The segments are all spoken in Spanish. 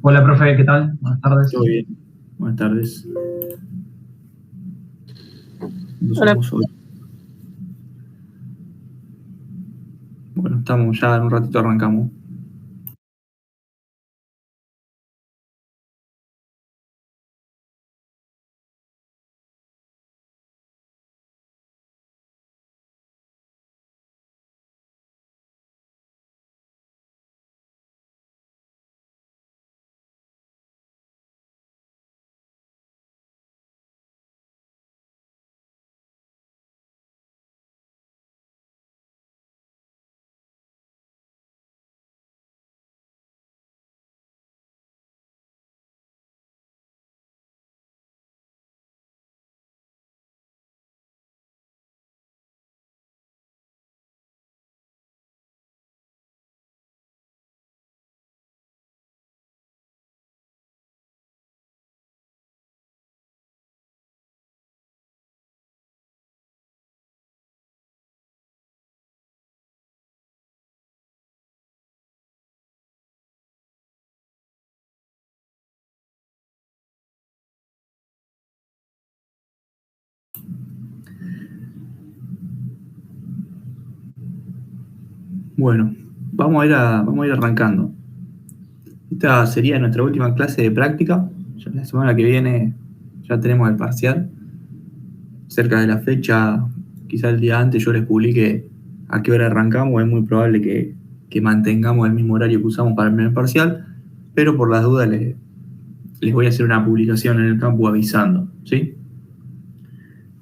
Hola, profe, ¿qué tal? Buenas tardes. Todo bien. Buenas tardes. No Hola. somos hoy. Bueno, estamos ya en un ratito arrancamos. Bueno, vamos a ir arrancando. Esta sería nuestra última clase de práctica. Ya la semana que viene ya tenemos el parcial. Cerca de la fecha, quizá el día antes yo les publique a qué hora arrancamos. Es muy probable que mantengamos el mismo horario que usamos para el primer parcial, pero por las dudas les voy a hacer una publicación en el campus avisando, ¿sí?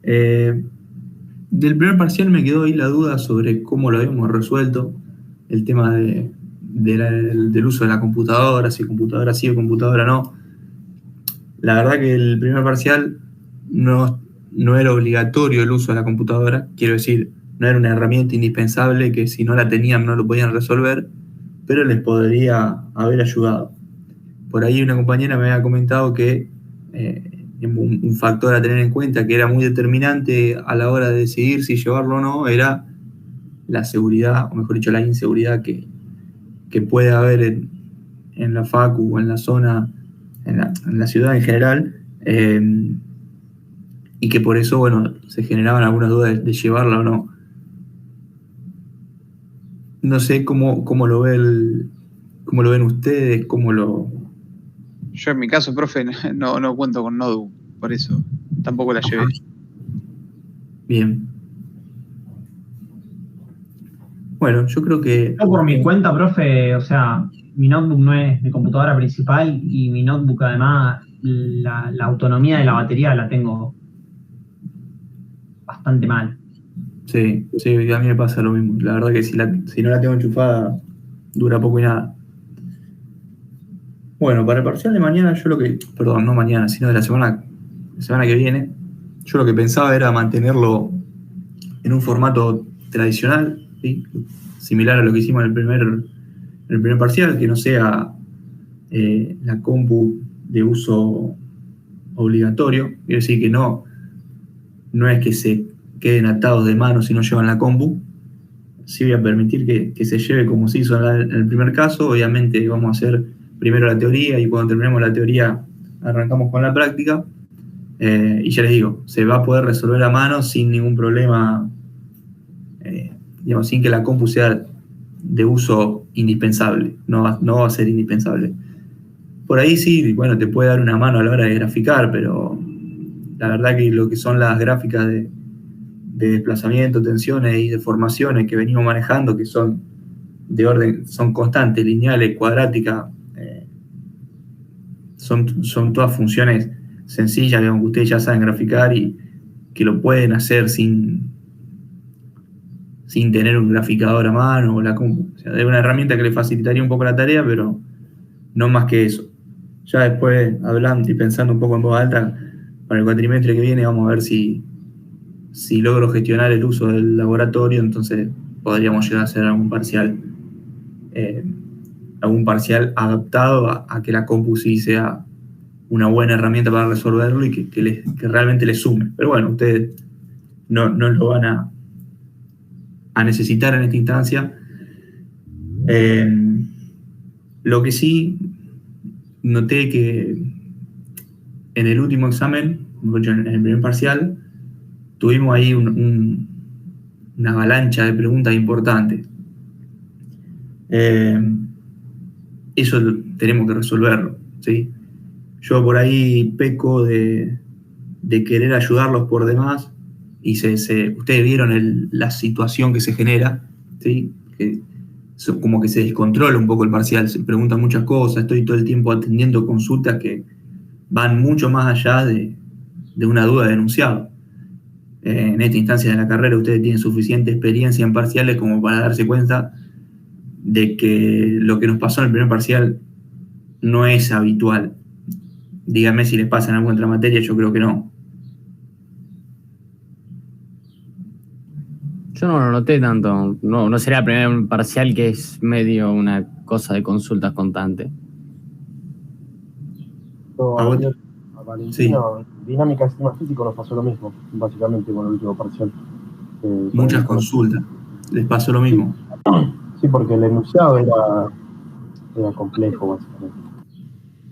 Del primer parcial me quedó ahí la duda sobre cómo lo habíamos resuelto, el tema del uso de la computadora, si computadora sí o computadora no. La verdad que el primer parcial no era obligatorio el uso de la computadora, quiero decir, no era una herramienta indispensable que si no la tenían no lo podían resolver, pero les podría haber ayudado. Por ahí una compañera me había comentado que un factor a tener en cuenta que era muy determinante a la hora de decidir si llevarlo o no era la seguridad, o mejor dicho, la inseguridad que puede haber en la facu o en la zona, en la ciudad en general, y que por eso, bueno, se generaban algunas dudas de llevarla o no. No sé cómo lo cómo lo ven ustedes, cómo lo... Yo en mi caso, profe, no cuento con notebook, por eso tampoco la llevé. Bien. Bueno, yo creo que... Yo por mi cuenta, profe, o sea, mi notebook no es mi computadora principal y mi notebook además la autonomía de la batería la tengo bastante mal. Sí, sí, a mí me pasa lo mismo. La verdad que si no la tengo enchufada, dura poco y nada. Bueno, para el parcial de mañana, perdón, no mañana, sino de la semana que viene, yo lo que pensaba era mantenerlo en un formato tradicional, ¿sí? Similar a lo que hicimos en el primer parcial, que no sea la compu de uso obligatorio, quiere decir que no es que se queden atados de manos si no llevan la compu. Sí voy a permitir que se lleve como se hizo en el primer caso. Obviamente vamos a hacer primero la teoría y cuando terminemos la teoría arrancamos con la práctica. Y ya les digo, se va a poder resolver a mano sin ningún problema, digamos, sin que la compu sea de uso indispensable. No va a ser indispensable. Por ahí sí, bueno, te puede dar una mano a la hora de graficar, pero la verdad que lo que son las gráficas de desplazamiento, tensiones y deformaciones que venimos manejando, que son de orden, son constantes, lineales, cuadráticas, son todas funciones sencillas, digamos, que ustedes ya saben graficar y que lo pueden hacer sin tener un graficador a mano o la compu. O sea, es una herramienta que le facilitaría un poco la tarea, pero no más que eso. Ya después, hablando y pensando un poco en voz alta, para el cuatrimestre que viene vamos a ver si logro gestionar el uso del laboratorio, entonces podríamos llegar a hacer eh, algún parcial adaptado a que la compu sí sea una buena herramienta para resolverlo y que realmente le sume. Pero bueno, ustedes no lo van a necesitar en esta instancia. Lo que sí, noté que en el último examen, en el primer parcial, tuvimos ahí una avalancha de preguntas importantes. Eso tenemos que resolverlo, ¿sí? Yo por ahí peco de querer ayudarlos por demás y ustedes vieron la situación que se genera, ¿sí? Como que se descontrola un poco el parcial, se preguntan muchas cosas, estoy todo el tiempo atendiendo consultas que van mucho más allá de una duda de enunciado. En esta instancia de la carrera ustedes tienen suficiente experiencia en parciales como para darse cuenta de que lo que nos pasó en el primer parcial no es habitual. Díganme si les pasa en alguna otra materia, yo creo que no. Yo no lo noté tanto. No sería el primer parcial que es medio una cosa de consultas constante. A Valentino, dinámica de sistema físico nos pasó lo mismo, básicamente con el último parcial. Muchas consultas. ¿Les pasó lo mismo? Sí, porque el enunciado era complejo, básicamente.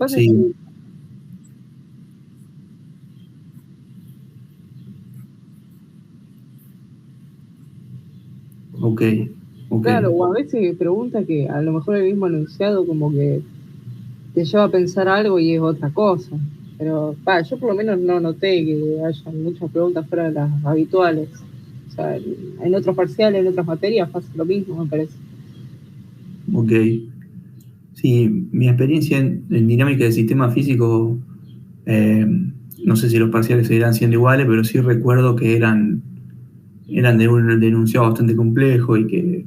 Sí. Ok. Claro, o a veces pregunta que a lo mejor el mismo enunciado como que te lleva a pensar algo y es otra cosa. Pero yo por lo menos no noté que haya muchas preguntas fuera de las habituales. O sea, en otros parciales, en otras materias pasa lo mismo, me parece. Ok. Sí, mi experiencia en dinámica de sistema físico, no sé si los parciales seguirán siendo iguales, pero sí recuerdo que eran de un enunciado bastante complejo y que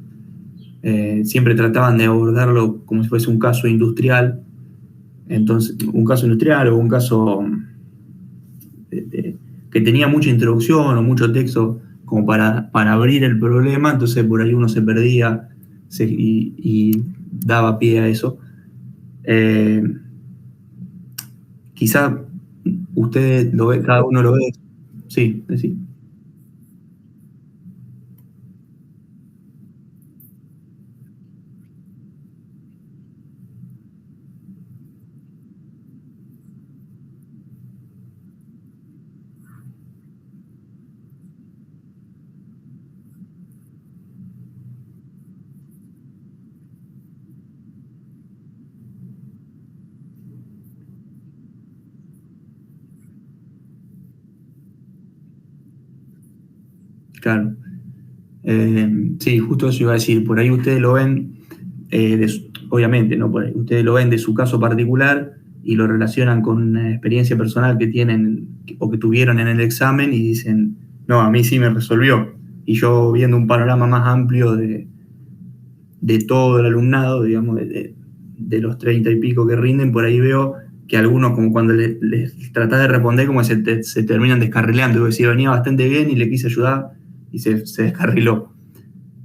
siempre trataban de abordarlo como si fuese un caso industrial. Entonces, un caso industrial o un caso que tenía mucha introducción o mucho texto como para abrir el problema, entonces por ahí uno se perdía y daba pie a eso. Quizá ustedes lo ven, cada uno lo ve. Sí, sí. Claro. Sí, justo eso iba a decir. Por ahí ustedes lo ven, obviamente, ¿no? Por ahí ustedes lo ven de su caso particular y lo relacionan con una experiencia personal que tienen o que tuvieron en el examen y dicen, no, a mí sí me resolvió. Y yo viendo un panorama más amplio de todo el alumnado, digamos, de los 30 y pico que rinden, por ahí veo que algunos, como cuando les tratás de responder, como se terminan descarrilando. Y decir, venía bastante bien y le quise ayudar y se descarriló.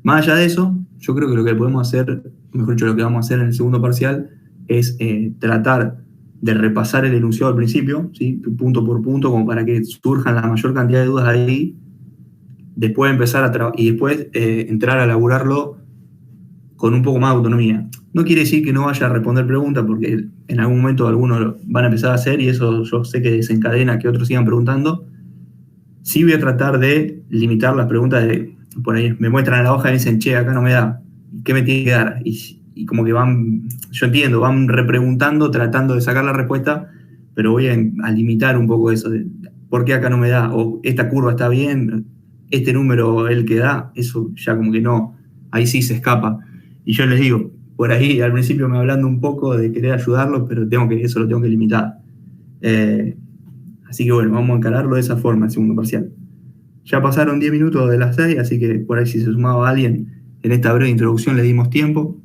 Más allá de eso, yo creo que lo que podemos hacer, mejor dicho, lo que vamos a hacer en el segundo parcial, es tratar de repasar el enunciado al principio, ¿sí? Punto por punto, como para que surjan la mayor cantidad de dudas ahí. Después empezar y después entrar a elaborarlo con un poco más de autonomía. No quiere decir que no vaya a responder preguntas, porque en algún momento algunos van a empezar a hacer y eso yo sé que desencadena que otros sigan preguntando. Sí voy a tratar de limitar las preguntas por ahí me muestran la hoja y dicen, che, acá no me da, ¿qué me tiene que dar? Y como que yo entiendo, van repreguntando, tratando de sacar la respuesta, pero voy a limitar un poco eso de por qué acá no me da, o esta curva está bien, este número es el que da, eso ya como que no, ahí sí se escapa. Y yo les digo, por ahí al principio me hablando un poco de querer ayudarlos, pero eso lo tengo que limitar. Así que bueno, vamos a encararlo de esa forma, el segundo parcial. Ya pasaron 10 minutos de las 6, así que por ahí si se sumaba alguien, en esta breve introducción le dimos tiempo.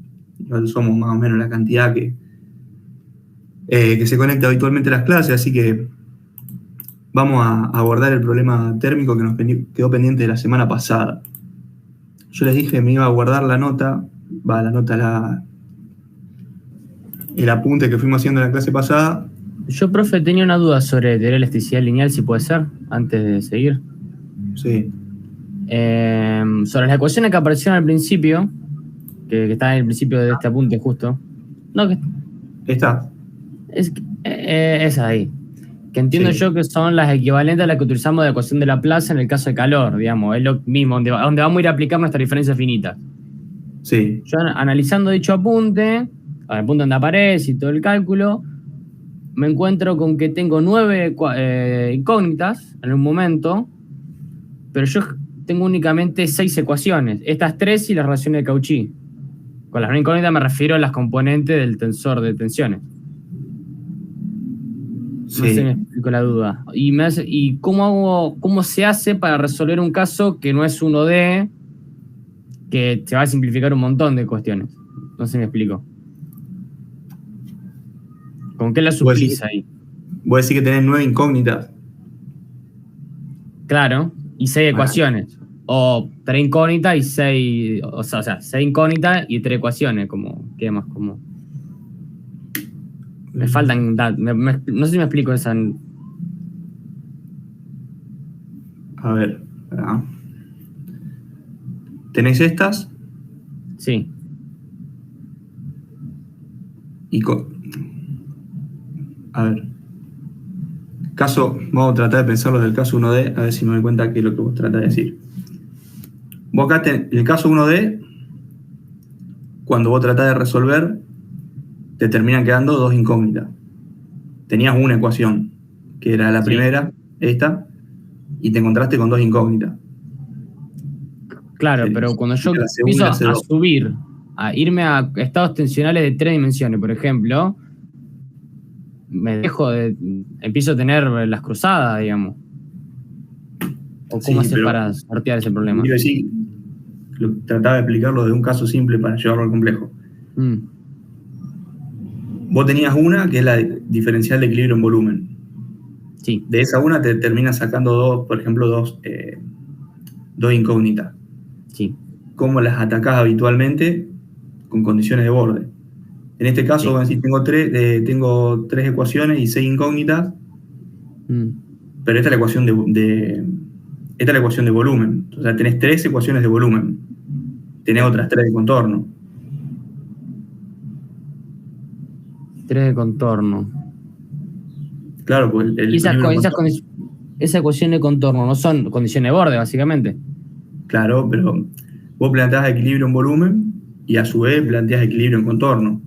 Somos más o menos la cantidad que se conecta habitualmente a las clases, así que vamos a abordar el problema térmico que nos quedó pendiente de la semana pasada. Yo les dije que me iba a guardar el apunte que fuimos haciendo en la clase pasada. Yo, profe, tenía una duda sobre teoría de elasticidad lineal, si puede ser, antes de seguir. Sí. Sobre las ecuaciones que aparecieron al principio, que están en el principio de este apunte justo. No, que Está. Es ahí. Que entiendo Sí. yo que son las equivalentes a las que utilizamos de ecuación de Laplace en el caso de calor, digamos. Es lo mismo, donde vamos a ir a aplicar nuestras diferencias finitas. Sí. Yo analizando dicho apunte, el punto donde aparece y todo el cálculo, me encuentro con que tengo 9 incógnitas en un momento, pero yo tengo únicamente 6 ecuaciones. Estas 3 y las relaciones de Cauchy. Con las no incógnitas me refiero a las componentes del tensor de tensiones. No sé, me Sí. explico la duda. ¿Y cómo se hace para resolver un caso que no es 1D, que se va a simplificar un montón de cuestiones? No sé, me explico. ¿Con qué la suplís ahí? Vos decís que tenés 9 incógnitas. Claro, y 6 ecuaciones. O 3 incógnitas y 6. O sea, 6 incógnitas y 3 ecuaciones. ¿Qué más? Me faltan datos. No sé si me explico esa. A ver. ¿Verdad? Tenés estas Sí. y... A ver. Vamos a tratar de pensarlo del caso 1D, a ver si me doy cuenta qué es lo que vos tratás de decir. Vos acá el caso 1D, cuando vos tratás de resolver, te terminan quedando 2 incógnitas. Tenías una ecuación, que era la Sí. primera, esta, y te encontraste con 2 incógnitas. Claro, Sí, pero cuando yo la segunda y empiezo la a C2. subir, a irme a estados tensionales de 3 dimensiones, por ejemplo, empiezo a tener las cruzadas, digamos. ¿O Sí, cómo haces pero para sortear ese problema? quiero decir, trataba de explicarlo de un caso simple para llevarlo al complejo. Mm, Vos tenías una que es la diferencial de equilibrio en volumen. sí, De esa una te terminas sacando por ejemplo, dos incógnitas. sí, ¿Cómo las atacás habitualmente? Con condiciones de borde. En este caso, sí. vamos a decir, tengo 3 ecuaciones y 6 incógnitas, Mm, pero esta es la ecuación esta es la ecuación de volumen. O sea, tenés 3 ecuaciones de volumen. Tenés otras 3 de contorno. 3 de contorno. Claro, pues el Y esas equilibrio de contorno. esa ecuación de contorno no son condiciones de borde, básicamente. Claro, pero vos planteás equilibrio en volumen y a su vez planteás equilibrio en contorno.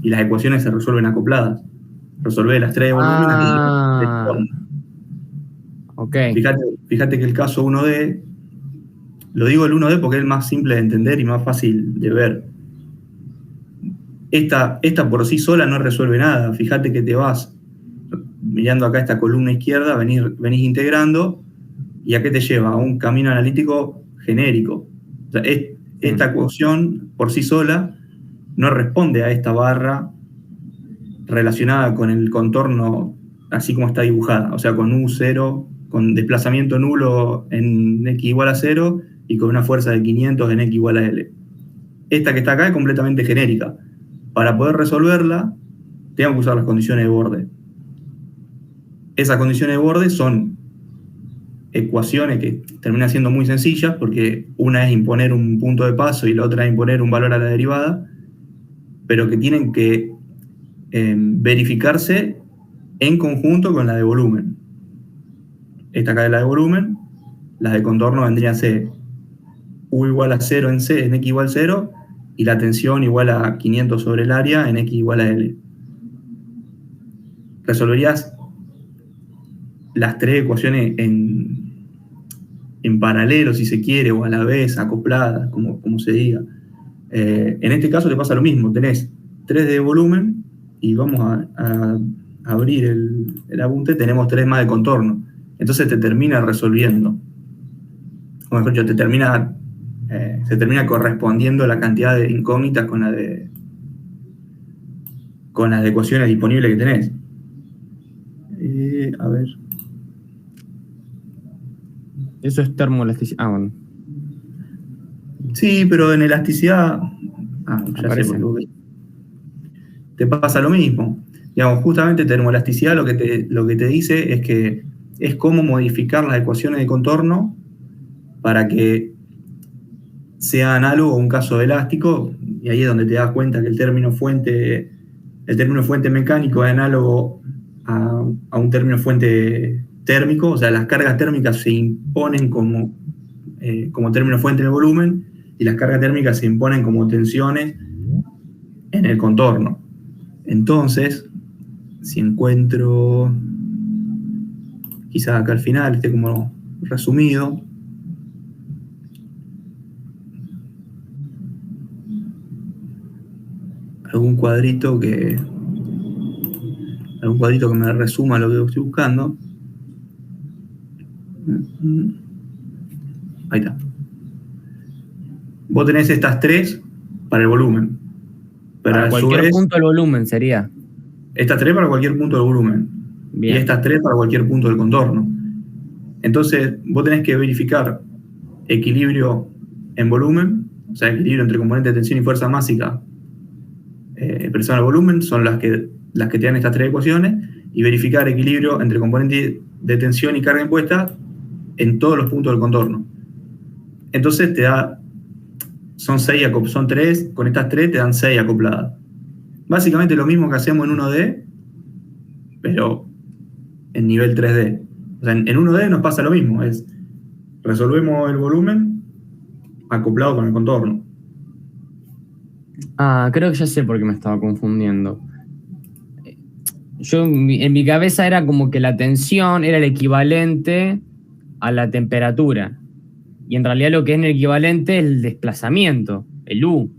Y las ecuaciones se resuelven acopladas. Resolvés las 3 de volumen, las 3 de contorno. Ok. Fíjate que el caso 1D, lo digo el 1D porque es el más simple de entender y más fácil de ver. Esta por sí sola no resuelve nada. Fíjate que te vas mirando acá esta columna izquierda, venís integrando, ¿y a qué te lleva? A un camino analítico genérico. O sea, esta ecuación por sí sola no responde a esta barra relacionada con el contorno así como está dibujada, o sea, con U0, con desplazamiento nulo en X igual a 0 y con una fuerza de 500 en X igual a L. Esta que está acá es completamente genérica. Para poder resolverla, tengo que usar las condiciones de borde. Esas condiciones de borde son ecuaciones que terminan siendo muy sencillas, porque una es imponer un punto de paso y la otra es imponer un valor a la derivada, pero que tienen que verificarse en conjunto con la de volumen. Esta acá es la de volumen, las de contorno vendrían a ser U igual a 0 en X igual a 0, y la tensión igual a 500 sobre el área en X igual a L. Resolverías las 3 ecuaciones en paralelo, si se quiere, o a la vez, acopladas, como se diga. En este caso te pasa lo mismo, tenés 3 de volumen y vamos a abrir el apunte, tenemos 3 más de contorno. Entonces te termina resolviendo. O mejor dicho, se termina correspondiendo la cantidad de incógnitas con las de ecuaciones disponibles que tenés. A ver. Eso es termoelasticidad. Bueno. Sí, pero en elasticidad. Ya Aparece. sé por qué. Te pasa lo mismo. Digamos, justamente termoelasticidad lo que te dice es que es cómo modificar las ecuaciones de contorno para que sea análogo a un caso elástico, y ahí es donde te das cuenta que el término fuente el término fuente mecánico es análogo a un término fuente térmico, o sea, las cargas térmicas se imponen como término fuente en el volumen y las cargas térmicas se imponen como tensiones en el contorno. Entonces, si encuentro, quizás acá al final esté como resumido, algún cuadrito que me resuma lo que estoy buscando. Ahí está. Vos tenés estas tres para el volumen. Pero Para cualquier punto del volumen sería. Estas tres para cualquier punto del volumen. Bien. Y estas tres para cualquier punto del contorno. Entonces, vos tenés que verificar equilibrio en volumen, o sea, equilibrio entre componentes de tensión y fuerza másica expresado en el volumen, son las que te dan estas tres ecuaciones, y verificar equilibrio entre componentes de tensión y carga impuesta en todos los puntos del contorno. Entonces te da, son tres, con estas tres te dan 6 acopladas. Básicamente lo mismo que hacemos en 1D, pero en nivel 3D. O sea, en 1D nos pasa lo mismo, es resolvemos el volumen acoplado con el contorno. Ah, creo que ya sé por qué me estaba confundiendo. Yo en mi cabeza era como que la tensión era el equivalente a la temperatura. Y en realidad lo que es el equivalente es el desplazamiento, el U.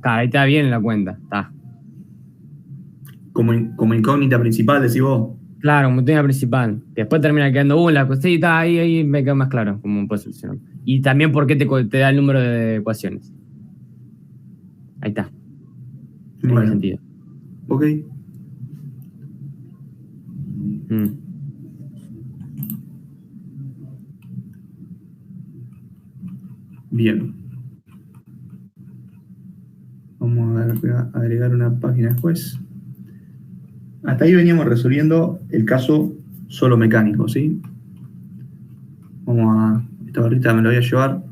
Ahí está bien en la cuenta, está. Como incógnita principal, decís vos. Claro, como tema principal. Después termina quedando U en la cosita, ahí me queda más claro cómo puedes solucionar. Y también por qué te da el número de ecuaciones. Ahí está. Tiene Bueno, sentido. ok. Bien. Vamos a agregar una página después. Hasta ahí veníamos resolviendo el caso solo mecánico, ¿sí? Esta barrita me la voy a llevar.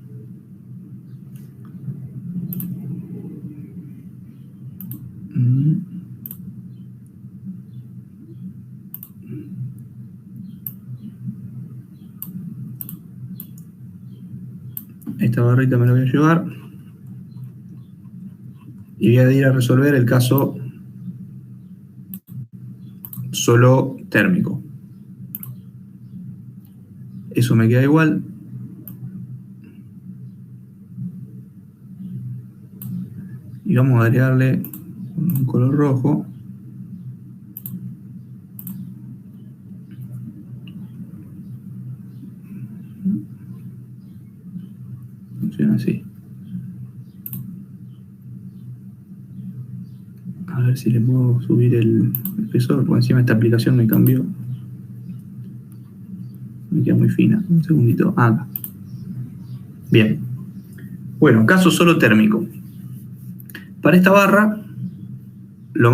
Esta barrita me la voy a llevar. Y voy a ir a resolver el caso solo térmico. Eso me queda igual. Y vamos a agregarle un color rojo. Funciona así. A ver si le puedo subir el espesor, porque encima esta aplicación me cambió. Me queda muy fina. Un segundito. Acá. Bien. Bueno, caso solo térmico. Para esta barra, lo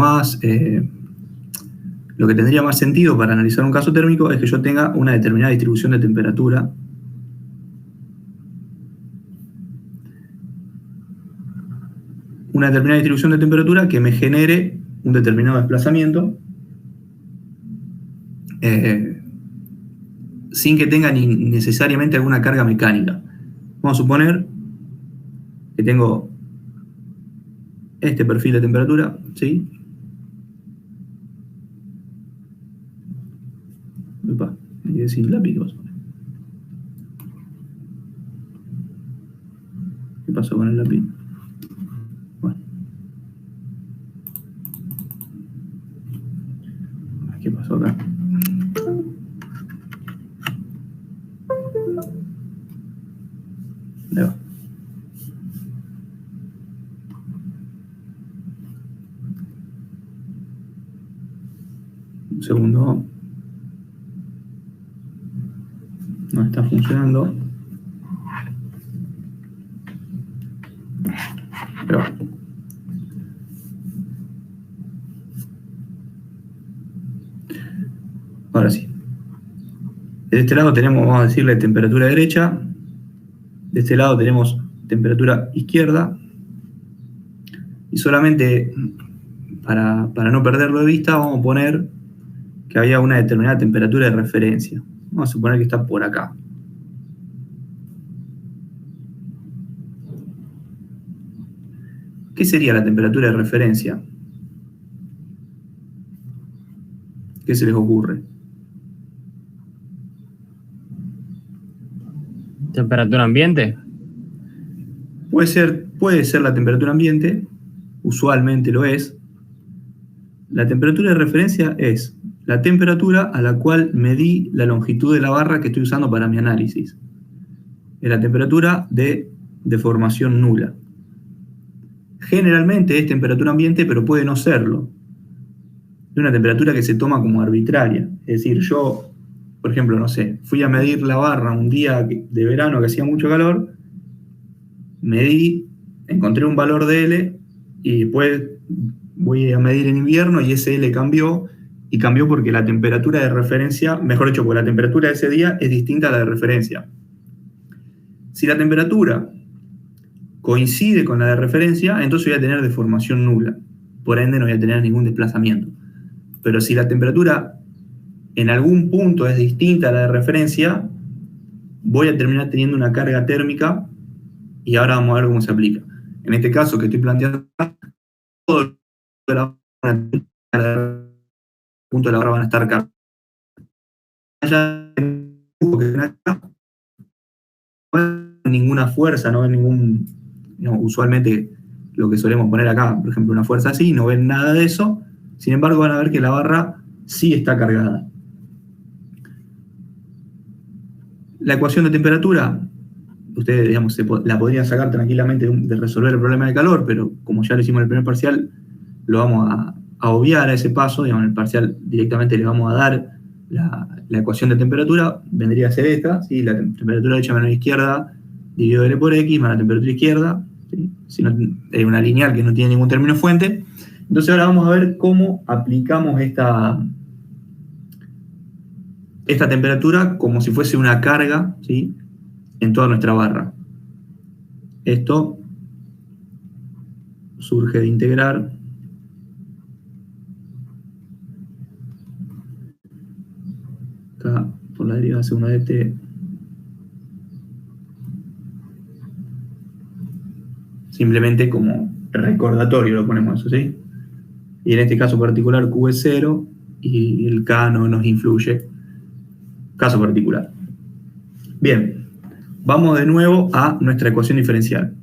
que tendría más sentido para analizar un caso térmico es que yo tenga una determinada distribución de temperatura. Una determinada distribución de temperatura que me genere un determinado desplazamiento sin que tenga ni necesariamente alguna carga mecánica. Vamos a suponer que tengo este perfil de temperatura, ¿sí? Upa, me quedé sin lápiz. ¿Qué pasó con el lápiz? Bueno. ¿Qué pasó acá? Ahí va. Un segundo. No está funcionando. Pero ahora sí. De este lado tenemos, vamos a decirle, temperatura derecha. De este lado tenemos temperatura izquierda. Y solamente para no perderlo de vista, vamos a poner que había una determinada temperatura de referencia. Vamos a suponer que está por acá. ¿Qué sería la temperatura de referencia? ¿Qué se les ocurre? ¿Temperatura ambiente? Puede ser la temperatura ambiente, usualmente lo es. La temperatura de referencia es la temperatura a la cual medí la longitud de la barra que estoy usando para mi análisis. Es la temperatura de deformación nula. Generalmente es temperatura ambiente, pero puede no serlo. Es una temperatura que se toma como arbitraria. Es decir, yo, por ejemplo, no sé, fui a medir la barra un día de verano que hacía mucho calor, medí, encontré un valor de L y después voy a medir en invierno y ese L cambió, y cambió porque la temperatura de referencia, mejor dicho, porque la temperatura de ese día es distinta a la de referencia. Si la temperatura coincide con la de referencia, entonces voy a tener deformación nula. Por ende, no voy a tener ningún desplazamiento. Pero si la temperatura en algún punto es distinta a la de referencia, voy a terminar teniendo una carga térmica, y ahora vamos a ver cómo se aplica. En este caso que estoy planteando, todo el punto de la barra van a estar cargados. No hay ninguna fuerza, no ven ningún... No, usualmente lo que solemos poner acá, por ejemplo, una fuerza así, no ven nada de eso. Sin embargo, van a ver que la barra sí está cargada. La ecuación de temperatura, ustedes, digamos, la podrían sacar tranquilamente de resolver el problema de calor, pero como ya lo hicimos en el primer parcial, lo vamos a obviar a ese paso. Digamos, en el parcial directamente le vamos a dar la ecuación de temperatura. Vendría a ser esta, ¿sí? La temperatura derecha menos izquierda dividido L por X más la temperatura izquierda, ¿sí? Si no, es una lineal que no tiene ningún término fuente. Entonces ahora vamos a ver cómo aplicamos esta temperatura como si fuese una carga, ¿sí?, en toda nuestra barra. Esto surge de integrar acá por la derivada segunda de t simplemente como recordatorio lo ponemos eso, ¿sí? Y en este caso particular Q es 0 y el K no nos influye. Caso particular. Bien, vamos de nuevo a nuestra ecuación diferencial.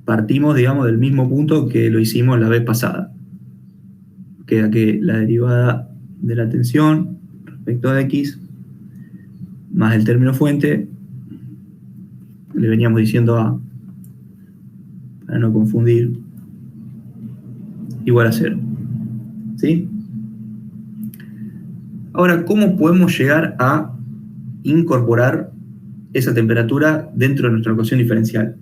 Partimos, digamos, del mismo punto que lo hicimos la vez pasada. Queda que la derivada de la tensión respecto a X más el término fuente, le veníamos diciendo A, para no confundir, igual a 0. ¿Sí? Ahora, ¿cómo podemos llegar a incorporar esa temperatura dentro de nuestra ecuación diferencial?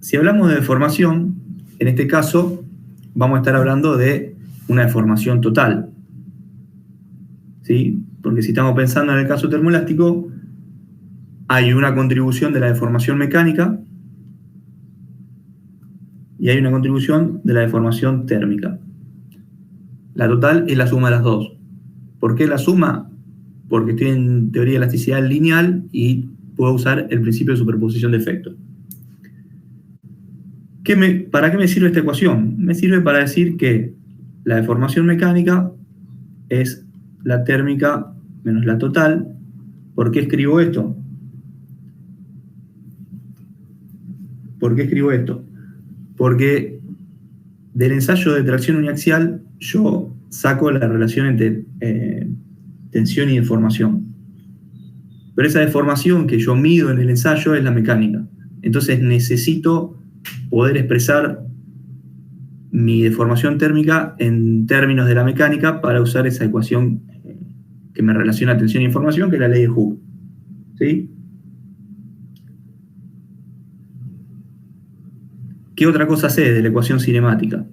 Si hablamos de deformación, en este caso vamos a estar hablando de una deformación total, ¿sí? Porque si estamos pensando en el caso termoelástico, hay una contribución de la deformación mecánica y hay una contribución de la deformación térmica. La total es la suma de las dos. ¿Por qué la suma? Porque estoy en teoría de elasticidad lineal y puedo usar el principio de superposición de efectos. ¿Para qué me sirve esta ecuación? Me sirve para decir que la deformación mecánica es la térmica menos la total. ¿Por qué escribo esto? ¿Por qué escribo esto? Porque del ensayo de tracción uniaxial yo saco la relación entre tensión y deformación. Pero esa deformación que yo mido en el ensayo es la mecánica. Entonces necesito poder expresar mi deformación térmica en términos de la mecánica para usar esa ecuación que me relaciona tensión y deformación, que es la ley de Hooke. ¿Sí? ¿Qué otra cosa sé de la ecuación cinemática?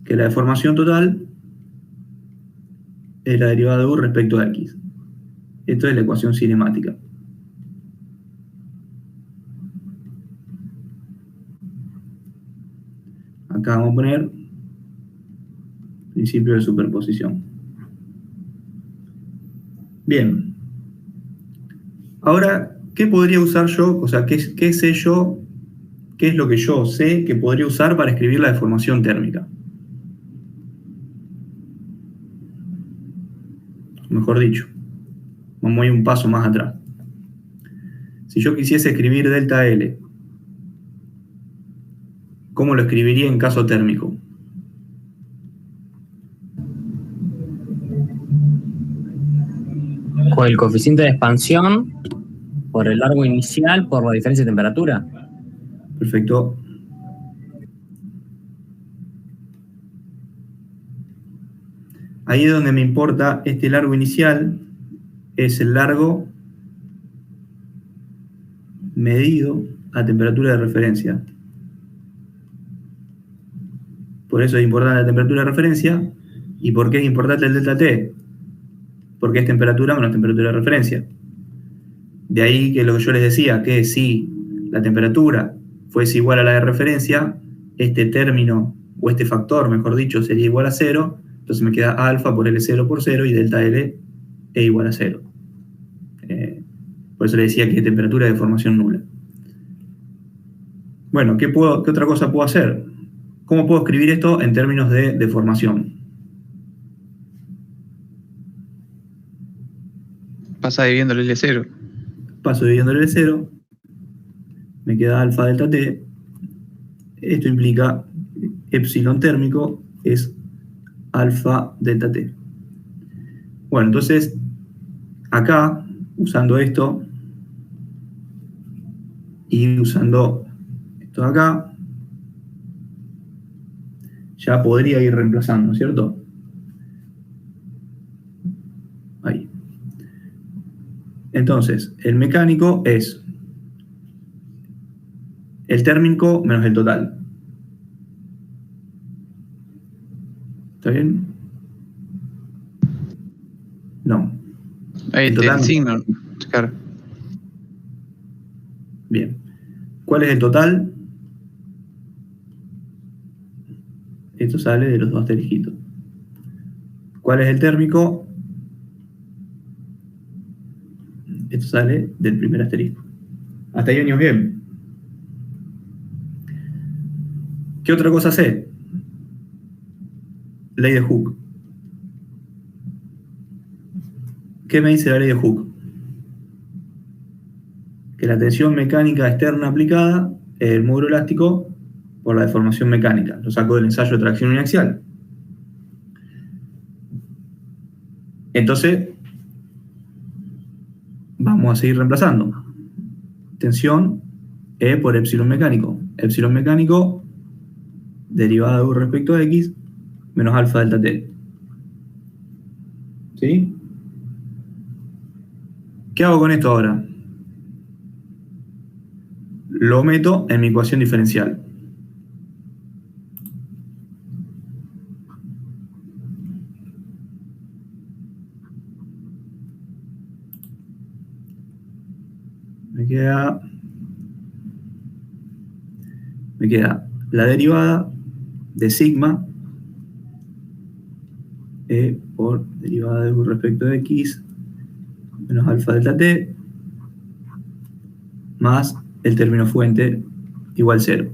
Que la deformación total es la derivada de U respecto a X. Esto es la ecuación cinemática. Acá vamos a poner principio de superposición. Bien. Ahora, ¿qué podría usar yo? O sea, ¿qué sé yo? ¿Qué es lo que yo sé que podría usar para escribir la deformación térmica? Mejor dicho, vamos a ir un paso más atrás. Si yo quisiese escribir delta L, ¿cómo lo escribiría en caso térmico? Con el coeficiente de expansión por el largo inicial por la diferencia de temperatura. Perfecto. Ahí es donde me importa este largo inicial, es el largo medido a temperatura de referencia. Por eso es importante la temperatura de referencia. ¿Y por qué es importante el delta T? Porque es temperatura menos temperatura de referencia. De ahí que lo que yo les decía, que si la temperatura fuese igual a la de referencia, este término, o este factor, mejor dicho, sería igual a 0, entonces me queda alfa por L0 por 0 y delta L es igual a 0. Por eso le decía que temperatura de deformación nula. Bueno, ¿qué otra cosa puedo hacer? ¿Cómo puedo escribir esto en términos de deformación? Pasa dividiendo el L0. Paso dividiendo el L0, me queda alfa delta T. Esto implica epsilon térmico es alfa delta T. Bueno, entonces, acá, usando esto, y usando esto de acá, ya podría ir reemplazando, ¿cierto? Ahí. Entonces, el mecánico es el térmico menos el total. ¿Está bien? No. Ahí El el total. signo, claro. Bien. ¿Cuál es el total? Esto sale de los dos asterisquitos. ¿Cuál es el térmico? Esto sale del primer asterisco. Hasta ahí venimos bien. ¿Qué otra cosa sé? Ley de Hooke. ¿Qué me dice la ley de Hooke? Que la tensión mecánica externa aplicada es el módulo elástico por la deformación mecánica. Lo saco del ensayo de tracción uniaxial. Entonces, vamos a seguir reemplazando. Tensión E por epsilon mecánico. Epsilon mecánico, derivada de U respecto a X, menos alfa delta T. ¿Sí? ¿Qué hago con esto ahora? Lo meto en mi ecuación diferencial. Me queda la derivada de sigma E por derivada de U respecto a X menos alfa delta T más el término fuente igual 0.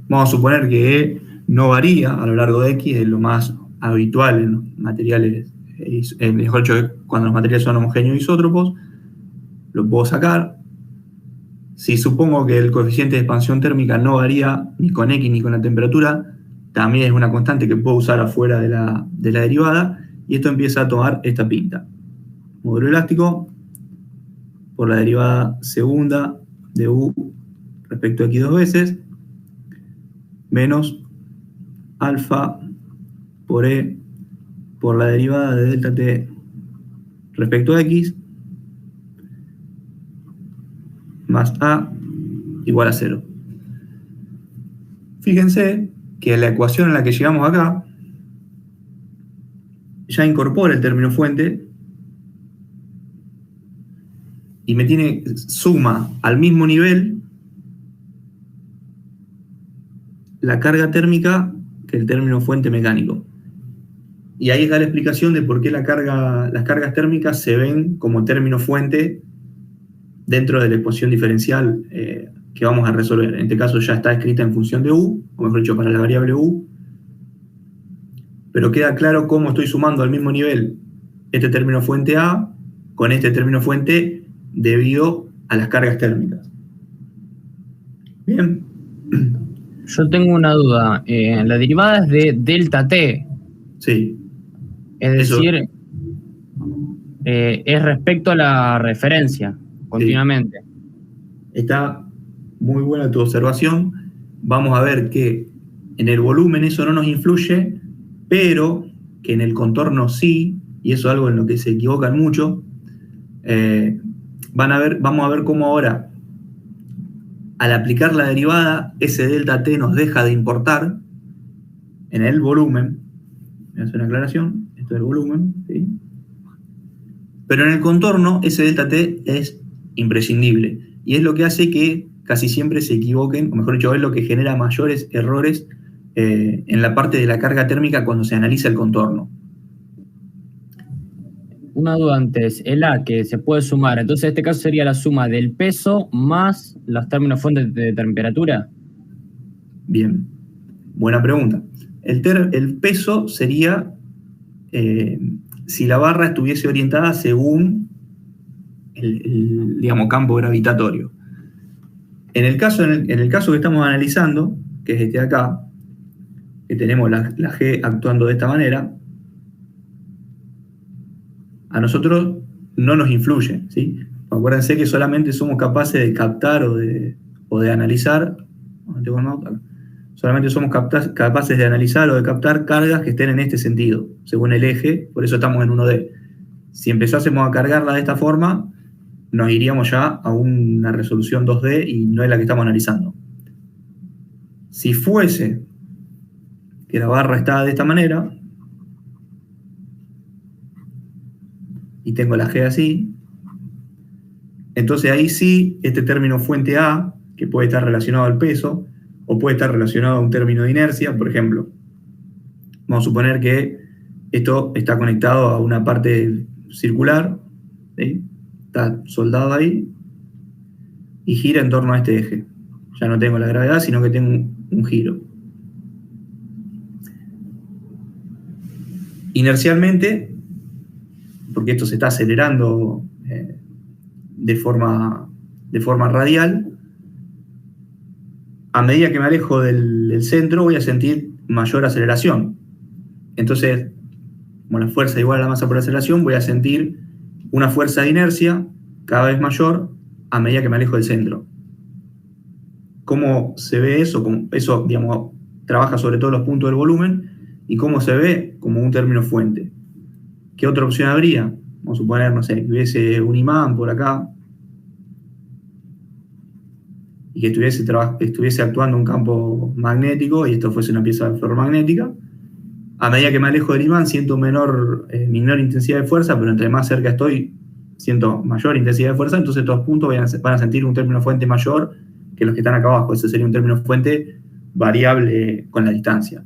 Vamos a suponer que E no varía a lo largo de X, es lo más habitual en los materiales, mejor dicho, cuando los materiales son homogéneos isótropos, lo puedo sacar. Si supongo que el coeficiente de expansión térmica no varía ni con X ni con la temperatura, también es una constante que puedo usar afuera de la derivada, y esto empieza a tomar esta pinta. Módulo elástico por la derivada segunda de U respecto a X dos veces, menos alfa por E por la derivada de delta T respecto a X, más A igual a 0. Fíjense que la ecuación a la que llegamos acá ya incorpora el término fuente y suma al mismo nivel la carga térmica que el término fuente mecánico. Y ahí está la explicación de por qué las cargas térmicas se ven como término fuente dentro de la ecuación diferencial que vamos a resolver. En este caso ya está escrita en función de U, o mejor dicho, para la variable U, pero queda claro cómo estoy sumando al mismo nivel este término fuente A con este término fuente debido a las cargas térmicas. Bien. Yo tengo una duda. La derivada es de delta T. Sí. Es decir, es respecto a la referencia, continuamente. Sí. Está muy buena tu observación. Vamos a ver que en el volumen eso no nos influye, pero que en el contorno sí, y eso es algo en lo que se equivocan mucho. Vamos a ver cómo ahora, al aplicar la derivada, ese delta T nos deja de importar en el volumen. Voy a hacer una aclaración. Esto es el volumen, ¿sí? Pero en el contorno, ese delta T es imprescindible. Y es lo que hace que casi siempre se equivoquen, o mejor dicho, es lo que genera mayores errores en la parte de la carga térmica cuando se analiza el contorno. Una duda antes, el A que se puede sumar, entonces en este caso sería la suma del peso más los términos fuentes de temperatura. Bien, buena pregunta. El peso sería si la barra estuviese orientada según el digamos, campo gravitatorio. En el caso que estamos analizando, que es este de acá, que tenemos la G actuando de esta manera, a nosotros no nos influye, ¿sí? Acuérdense que solamente somos capaces de captar o de analizar, solamente somos capaces de analizar o de captar cargas que estén en este sentido, según el eje, por eso estamos en 1D. Si empezásemos a cargarla de esta forma, nos iríamos ya a una resolución 2D y no es la que estamos analizando. Si fuese que la barra está de esta manera, y tengo la G así, entonces ahí sí, este término fuente A, que puede estar relacionado al peso, o puede estar relacionado a un término de inercia, por ejemplo. Vamos a suponer que esto está conectado a una parte circular, ¿sí? Está soldado ahí, y gira en torno a este eje. Ya no tengo la gravedad, sino que tengo un giro. Inercialmente, porque esto se está acelerando de forma radial, a medida que me alejo del centro voy a sentir mayor aceleración. Entonces, como la fuerza es igual a la masa por aceleración, voy a sentir una fuerza de inercia cada vez mayor a medida que me alejo del centro. ¿Cómo se ve eso? Eso, digamos, trabaja sobre todos los puntos del volumen. ¿Y cómo se ve? Como un término fuente. ¿Qué otra opción habría? Vamos a suponer, no sé, que hubiese un imán por acá y que estuviese actuando un campo magnético y esto fuese una pieza ferromagnética. A medida que me alejo del imán siento menor intensidad de fuerza, pero entre más cerca estoy siento mayor intensidad de fuerza, entonces estos puntos van a sentir un término fuente mayor que los que están acá abajo. Ese sería un término fuente variable con la distancia.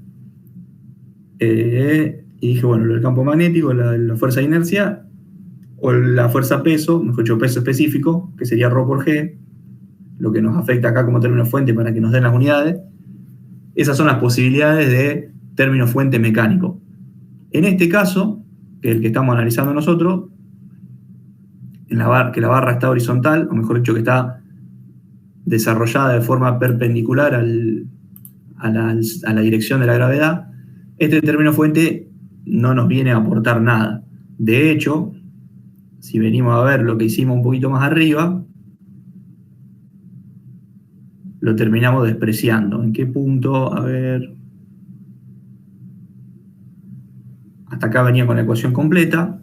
Y dije, bueno, el campo magnético, la fuerza de inercia, o la fuerza peso, mejor dicho, peso específico, que sería ρ por G, lo que nos afecta acá como término fuente para que nos den las unidades. Esas son las posibilidades de término fuente mecánico. En este caso, que es el que estamos analizando nosotros, que la barra está horizontal, o mejor dicho, que está desarrollada de forma perpendicular a la dirección de la gravedad, este término fuente no nos viene a aportar nada. De hecho, si venimos a ver lo que hicimos un poquito más arriba, lo terminamos despreciando. ¿En qué punto? A ver. Hasta acá venía con la ecuación completa.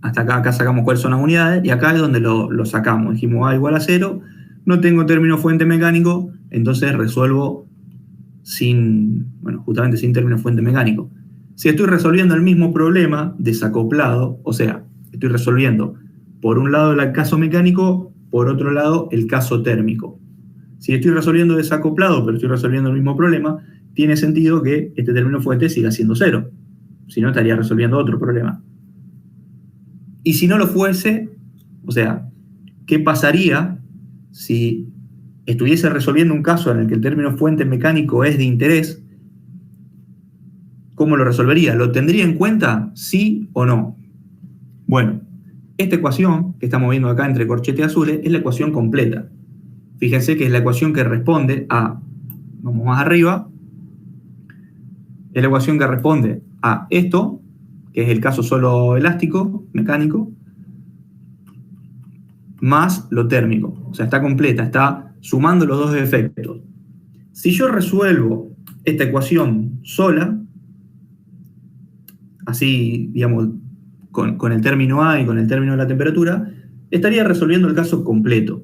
Hasta acá sacamos cuáles son las unidades, y acá es donde lo sacamos. Dijimos A igual a 0, no tengo término fuente mecánico, entonces resuelvo justamente sin término fuente mecánico. Si estoy resolviendo el mismo problema desacoplado, o sea, estoy resolviendo por un lado el caso mecánico, por otro lado el caso térmico. Si estoy resolviendo desacoplado, pero estoy resolviendo el mismo problema, tiene sentido que este término fuente siga siendo 0. Si no, estaría resolviendo otro problema. Y si no lo fuese, o sea, ¿qué pasaría si estuviese resolviendo un caso en el que el término fuente mecánico es de interés? ¿Cómo lo resolvería? ¿Lo tendría en cuenta? ¿Sí o no? Bueno, esta ecuación que estamos viendo acá entre corchetes azules es la ecuación completa. Fíjense que es la ecuación que responde a, vamos más arriba, es la ecuación que responde a esto, que es el caso solo elástico, mecánico, más lo térmico. O sea, está completa, está sumando los dos efectos. Si yo resuelvo esta ecuación sola, así, digamos, con el término A y con el término de la temperatura, estaría resolviendo el caso completo.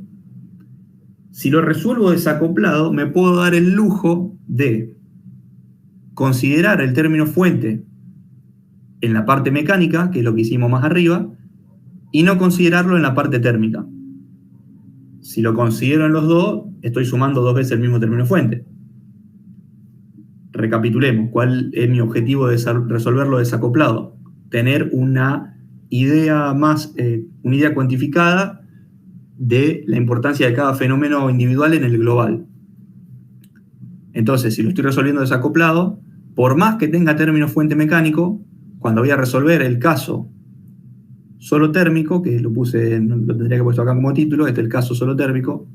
Si lo resuelvo desacoplado, me puedo dar el lujo de considerar el término fuente en la parte mecánica, que es lo que hicimos más arriba, y no considerarlo en la parte térmica. Si lo considero en los dos, estoy sumando dos veces el mismo término fuente. Recapitulemos, ¿cuál es mi objetivo de resolverlo desacoplado? Tener una idea una idea cuantificada de la importancia de cada fenómeno individual en el global. Entonces, si lo estoy resolviendo desacoplado, por más que tenga término fuente mecánico, cuando voy a resolver el caso solo térmico, que lo tendría que haber puesto acá como título, este es el caso solo térmico,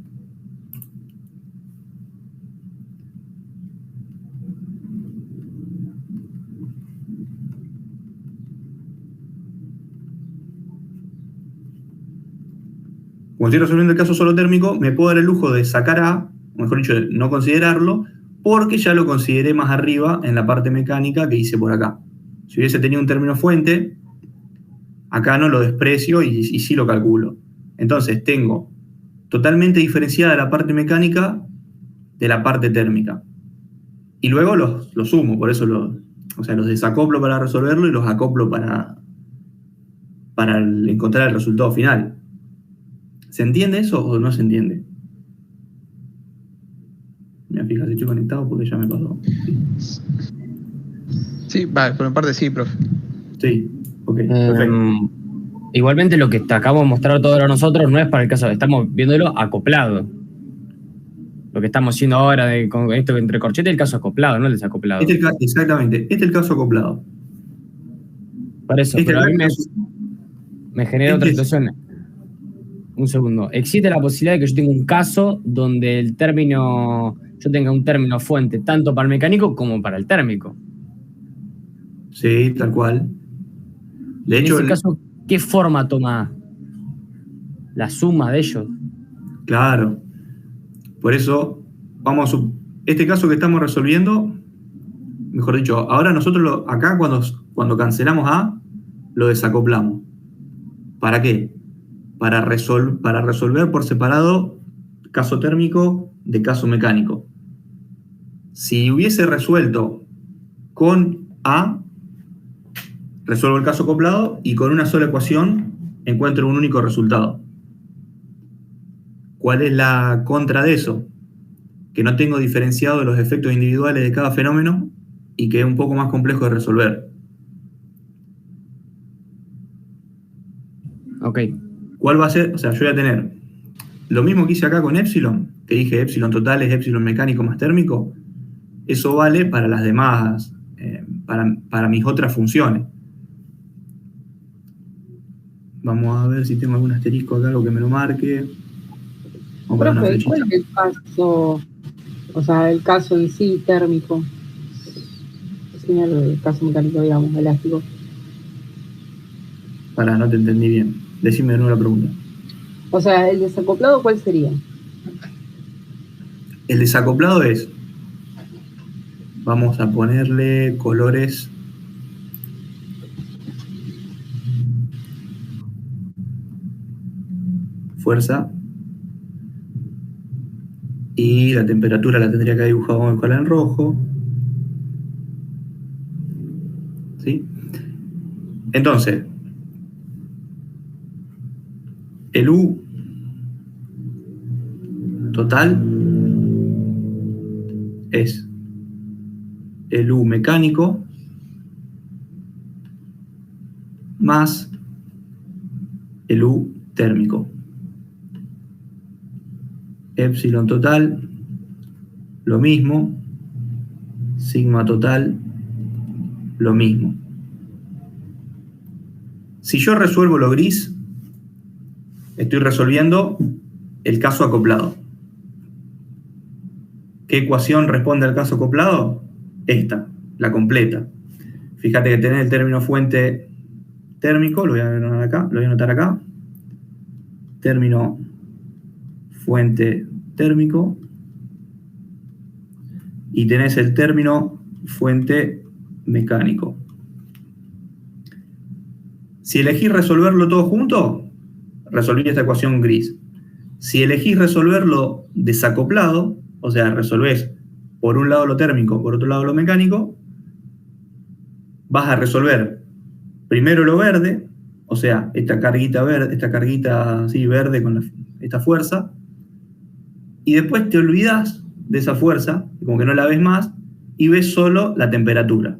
como estoy resolviendo el caso solo térmico, me puedo dar el lujo de sacar A, o mejor dicho, de no considerarlo, porque ya lo consideré más arriba en la parte mecánica que hice por acá. Si hubiese tenido un término fuente, acá no lo desprecio y sí lo calculo. Entonces tengo totalmente diferenciada la parte mecánica de la parte térmica. Y luego los sumo, por eso los desacoplo para resolverlo y los acoplo para encontrar el resultado final. ¿Se entiende eso o no se entiende? Mira, fíjate, estoy conectado porque ya me pasó. Sí, vale, por mi parte sí, profe. Sí, ok, perfecto. Igualmente lo que te acabamos de mostrar todos nosotros no es para el caso, estamos viéndolo acoplado. Lo que estamos haciendo ahora con esto entre corchetes es el caso acoplado, no el desacoplado. Exactamente, este es el caso acoplado. Por eso, pero a mí me genera otra situación. Un segundo. Existe la posibilidad de que yo tenga un caso donde yo tenga un término fuente tanto para el mecánico como para el térmico. Sí, tal cual. De hecho, en ese caso, ¿qué forma toma la suma de ellos? Claro. Por eso, este caso que estamos resolviendo, mejor dicho, ahora nosotros acá cuando cancelamos A, lo desacoplamos. ¿Para qué? Para resolver por separado caso térmico de caso mecánico. Si hubiese resuelto con A, resuelvo el caso acoplado y con una sola ecuación encuentro un único resultado. ¿Cuál es la contra de eso? Que no tengo diferenciado los efectos individuales de cada fenómeno y que es un poco más complejo de resolver. Ok. ¿Cuál va a ser? O sea, yo voy a tener lo mismo que hice acá con epsilon, que dije epsilon total es epsilon mecánico más térmico. Eso vale para las demás, para mis otras funciones. Vamos a ver si tengo algún asterisco acá, algo que me lo marque. Profe, ¿cuál es el caso? O sea, el caso en sí térmico. El caso mecánico, digamos, elástico. No te entendí bien. Decime de nuevo la pregunta. O sea, ¿el desacoplado cuál sería? El desacoplado es... Vamos a ponerle colores... Fuerza. Y la temperatura la tendría que haber dibujado con el color en rojo. ¿Sí? Entonces, el U total es el U mecánico más el U térmico. Epsilon total, lo mismo. Sigma total, lo mismo. Si yo resuelvo lo gris, estoy resolviendo el caso acoplado. ¿Qué ecuación responde al caso acoplado? Esta, la completa. Fíjate que tenés el término fuente térmico, lo voy a anotar acá. Término fuente térmico. Y tenés el término fuente mecánico. Si elegís resolverlo todo junto, resolví esta ecuación gris. Si elegís resolverlo desacoplado, o sea, resolvés por un lado lo térmico, por otro lado lo mecánico, vas a resolver primero lo verde, o sea, esta carguita verde, verde con esta fuerza, y después te olvidás de esa fuerza, como que no la ves más, y ves solo la temperatura.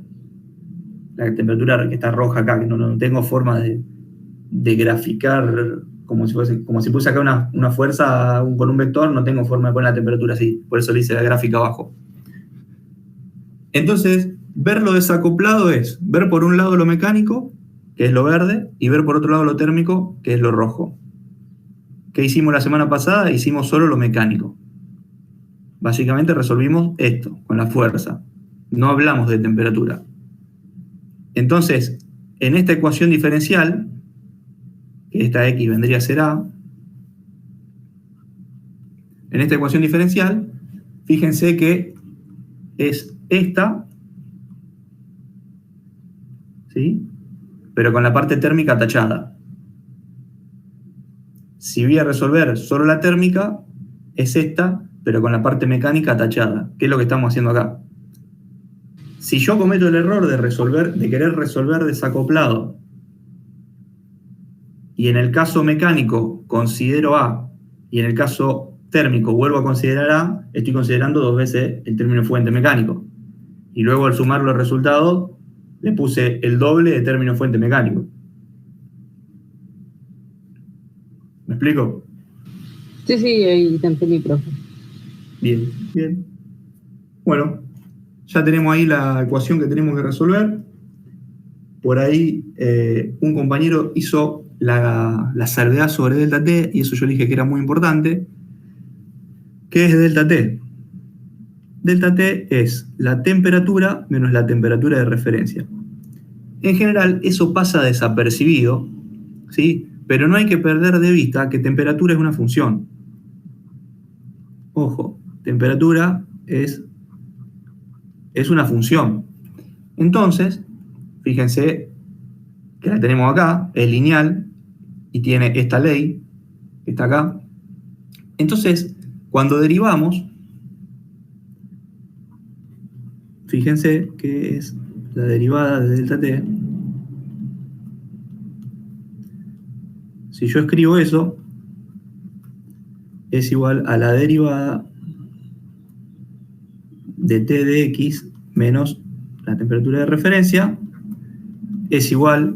La temperatura que está roja acá, que no tengo forma de graficar como si fuese acá una fuerza con un vector, no tengo forma de poner la temperatura así, por eso le hice la gráfica abajo. Entonces, ver lo desacoplado es ver por un lado lo mecánico, que es lo verde, y ver por otro lado lo térmico, que es lo rojo. ¿Qué hicimos la semana pasada? Hicimos solo lo mecánico. Básicamente resolvimos esto, con la fuerza. No hablamos de temperatura. Entonces, en esta ecuación diferencial, que esta X vendría a ser A, en esta ecuación diferencial, fíjense que es esta, ¿sí? Pero con la parte térmica tachada. Si voy a resolver solo la térmica, es esta, pero con la parte mecánica tachada. ¿Qué es lo que estamos haciendo acá? Si yo cometo el error de querer resolver desacoplado, y en el caso mecánico considero A, y en el caso térmico vuelvo a considerar A, estoy considerando dos veces el término fuente mecánico. Y luego al sumar los resultados, le puse el doble de término fuente mecánico. ¿Me explico? Sí, ahí te entendí, profe. Bien, bien. Bueno, ya tenemos ahí la ecuación que tenemos que resolver. Por ahí un compañero hizo la salvedad sobre delta T, y eso yo le dije que era muy importante. ¿Qué es delta T? Delta T es la temperatura menos la temperatura de referencia. En general, eso pasa desapercibido, ¿sí? Pero no hay que perder de vista que temperatura es una función. Ojo, temperatura es una función. Entonces, fíjense que la tenemos acá, es lineal, y tiene esta ley, que está acá. Entonces, cuando derivamos, fíjense que es la derivada de delta T. Si yo escribo eso, es igual a la derivada de T de X menos la temperatura de referencia, es igual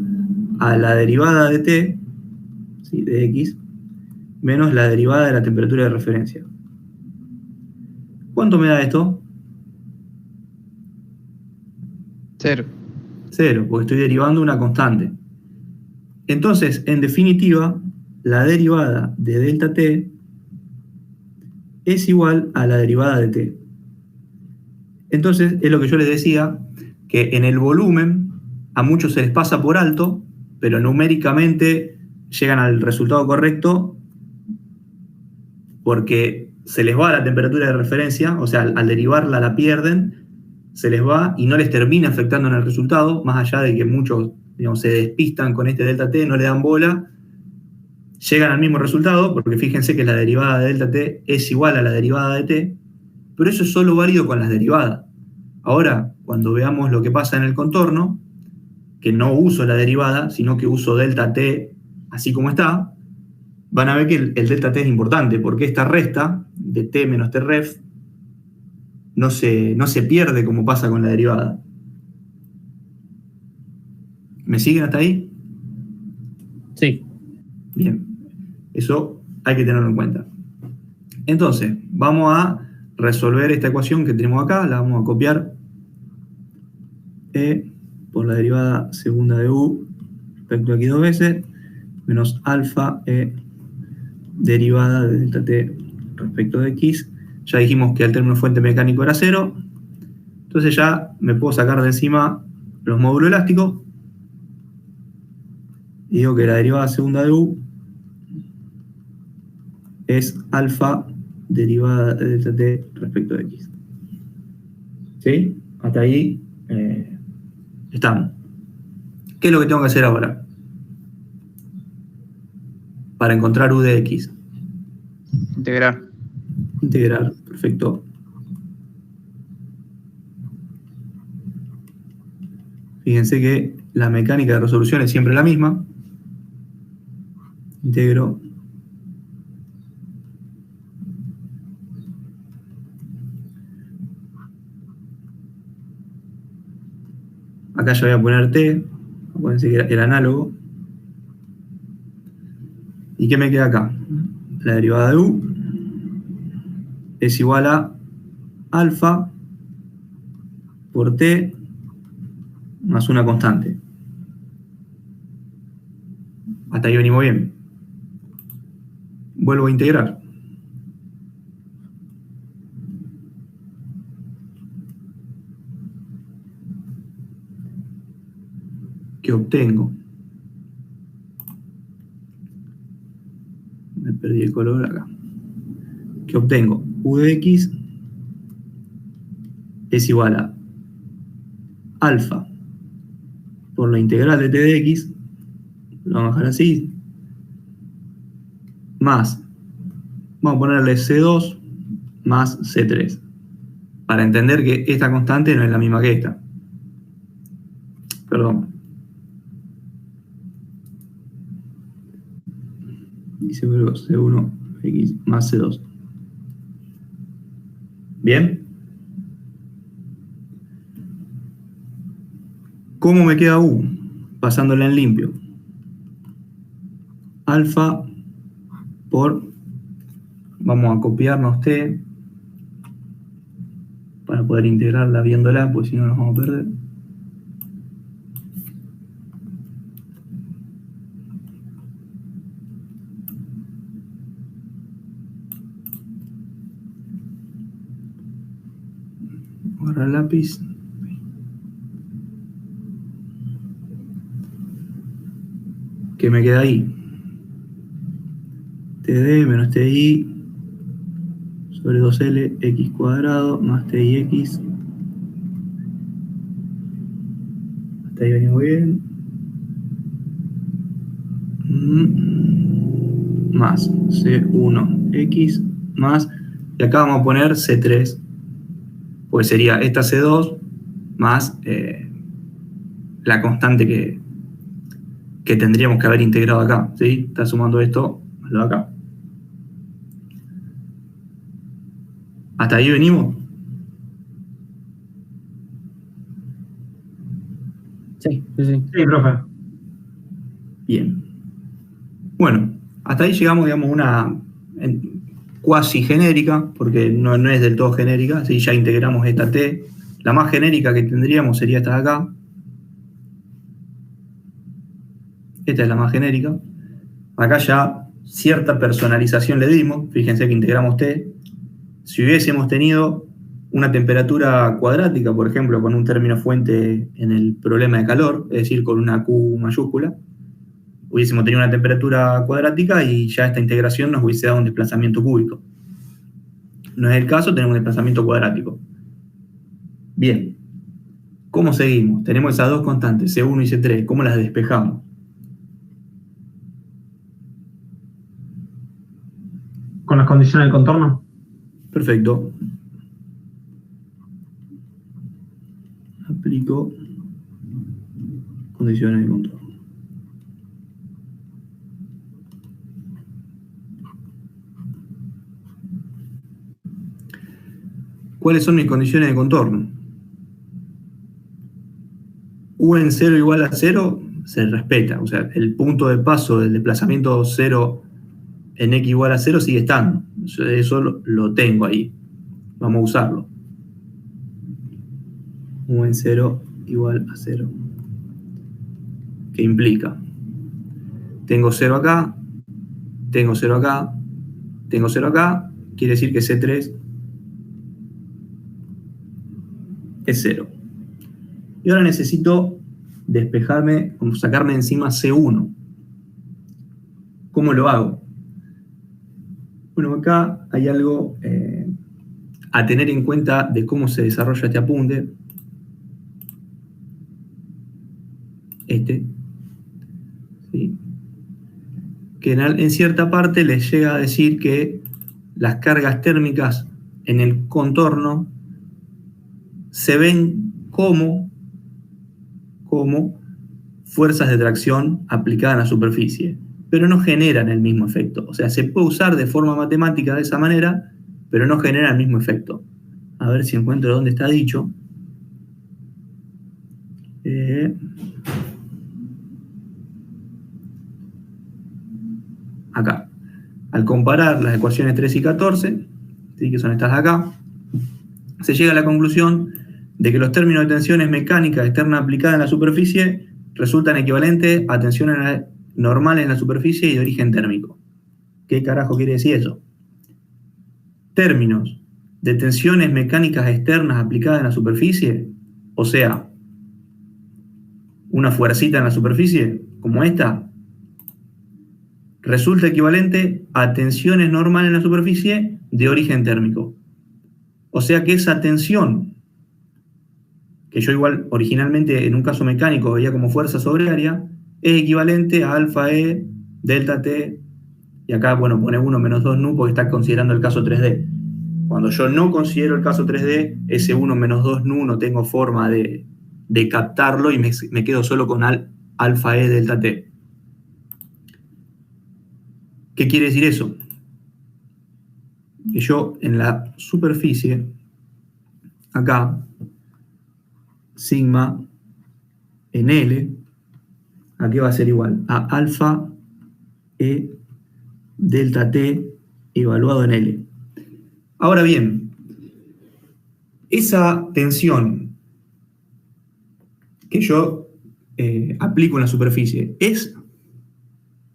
a la derivada de T, ¿sí?, de X, menos la derivada de la temperatura de referencia. ¿Cuánto me da esto? 0. 0, porque estoy derivando una constante. Entonces, en definitiva, la derivada de delta T es igual a la derivada de T. Entonces, es lo que yo les decía, que en el volumen a muchos se les pasa por alto, pero numéricamente llegan al resultado correcto porque se les va la temperatura de referencia, o sea, al derivarla la pierden, se les va y no les termina afectando en el resultado, más allá de que muchos, digamos, se despistan con este delta T, no le dan bola, llegan al mismo resultado, porque fíjense que la derivada de delta T es igual a la derivada de T, pero eso es solo válido con las derivadas. Ahora, cuando veamos lo que pasa en el contorno, que no uso la derivada, sino que uso delta T así como está, van a ver que el delta T es importante, porque esta resta de T menos T ref no se pierde como pasa con la derivada. ¿Me siguen hasta ahí? Sí. Bien, eso hay que tenerlo en cuenta. Entonces, vamos a resolver esta ecuación que tenemos acá, la vamos a copiar. E por la derivada segunda de u respecto a aquí dos veces, menos alfa e derivada de delta t respecto de x. Ya dijimos que el término fuente mecánico era 0. Entonces ya me puedo sacar de encima los módulos elásticos. Y digo que la derivada segunda de u es alfa derivada de delta t respecto de x. ¿Sí? Hasta ahí estamos. ¿Qué es lo que tengo que hacer ahora? Para encontrar u de x. Integrar. Integrar, perfecto. Fíjense que la mecánica de resolución es siempre la misma. Integro acá ya voy a poner t, acuérdense que era el análogo. ¿Y qué me queda acá? La derivada de u es igual a alfa por t más una constante. Hasta ahí venimos bien. Vuelvo a integrar. ¿Qué obtengo? Me perdí el color acá. ¿Qué obtengo? U de x es igual a alfa por la integral de t de x, lo vamos a dejar así, más, vamos a ponerle C2 más C3, para entender que esta constante no es la misma que esta. Perdón. Dice luego C1 x más C2. ¿Bien? ¿Cómo me queda u? Pasándola en limpio. Alfa por, vamos a copiarnos t para poder integrarla viéndola, pues si no nos vamos a perder. Agarrar el lápiz. ¿Qué me queda ahí? TD menos TI sobre 2L x cuadrado más TIX. Hasta ahí venimos bien. Más C1X más, y acá vamos a poner C3, pues sería esta C2 más la constante que tendríamos que haber integrado acá, ¿sí? Está sumando esto más lo de acá. ¿Hasta ahí venimos? Sí, sí, sí. Sí, profe. Bien. Bueno, hasta ahí llegamos, digamos, una cuasi genérica, porque no es del todo genérica, ¿sí? Ya integramos esta T. La más genérica que tendríamos sería esta de acá. Esta es la más genérica. Acá ya cierta personalización le dimos. Fíjense que integramos T. Si hubiésemos tenido una temperatura cuadrática, por ejemplo, con un término fuente en el problema de calor, es decir, con una Q mayúscula, hubiésemos tenido una temperatura cuadrática y ya esta integración nos hubiese dado un desplazamiento cúbico. No es el caso, tenemos un desplazamiento cuadrático. Bien. ¿Cómo seguimos? Tenemos esas dos constantes, C1 y C3. ¿Cómo las despejamos? Con las condiciones del contorno. Perfecto. Aplico condiciones de contorno. ¿cuáles son mis condiciones de contorno? U en 0 igual a 0 se respeta, o sea, el punto de paso del desplazamiento 0 en x igual a 0 sigue estando. Eso lo tengo ahí. Vamos a usarlo. U en 0 igual a 0. ¿Qué implica? Tengo 0 acá, tengo 0 acá, tengo 0 acá, quiere decir que C3 es 0. Y ahora necesito despejarme, sacarme encima C1. ¿Cómo lo hago? Bueno, acá hay algo a tener en cuenta de cómo se desarrolla este apunte. ¿Sí? Que en cierta parte les llega a decir que las cargas térmicas en el contorno se ven como fuerzas de tracción aplicadas a la superficie, pero no generan el mismo efecto. O sea, se puede usar de forma matemática de esa manera, pero no genera el mismo efecto. A ver si encuentro dónde está dicho. Acá. Al comparar las ecuaciones 3 y 14, ¿sí? Que son estas de acá, se llega a la conclusión de que los términos de tensiones mecánicas externas aplicadas en la superficie resultan equivalentes a tensiones normales en la superficie y de origen térmico. ¿Qué carajo quiere decir eso? Términos de tensiones mecánicas externas aplicadas en la superficie, o sea, una fuercita en la superficie, como esta, resulta equivalente a tensiones normales en la superficie de origen térmico. O sea que esa tensión, que yo igual originalmente en un caso mecánico veía como fuerza sobre área, es equivalente a alfa E, delta T, y acá, bueno, pone 1 menos 2 nu porque está considerando el caso 3D. Cuando yo no considero el caso 3D, ese 1 menos 2 nu no tengo forma de captarlo y me quedo solo con alfa E, delta T. ¿Qué quiere decir eso? Que yo en la superficie, acá, sigma en L, ¿a qué va a ser igual? A alfa E delta T evaluado en L. Ahora bien, esa tensión que yo aplico en la superficie, ¿es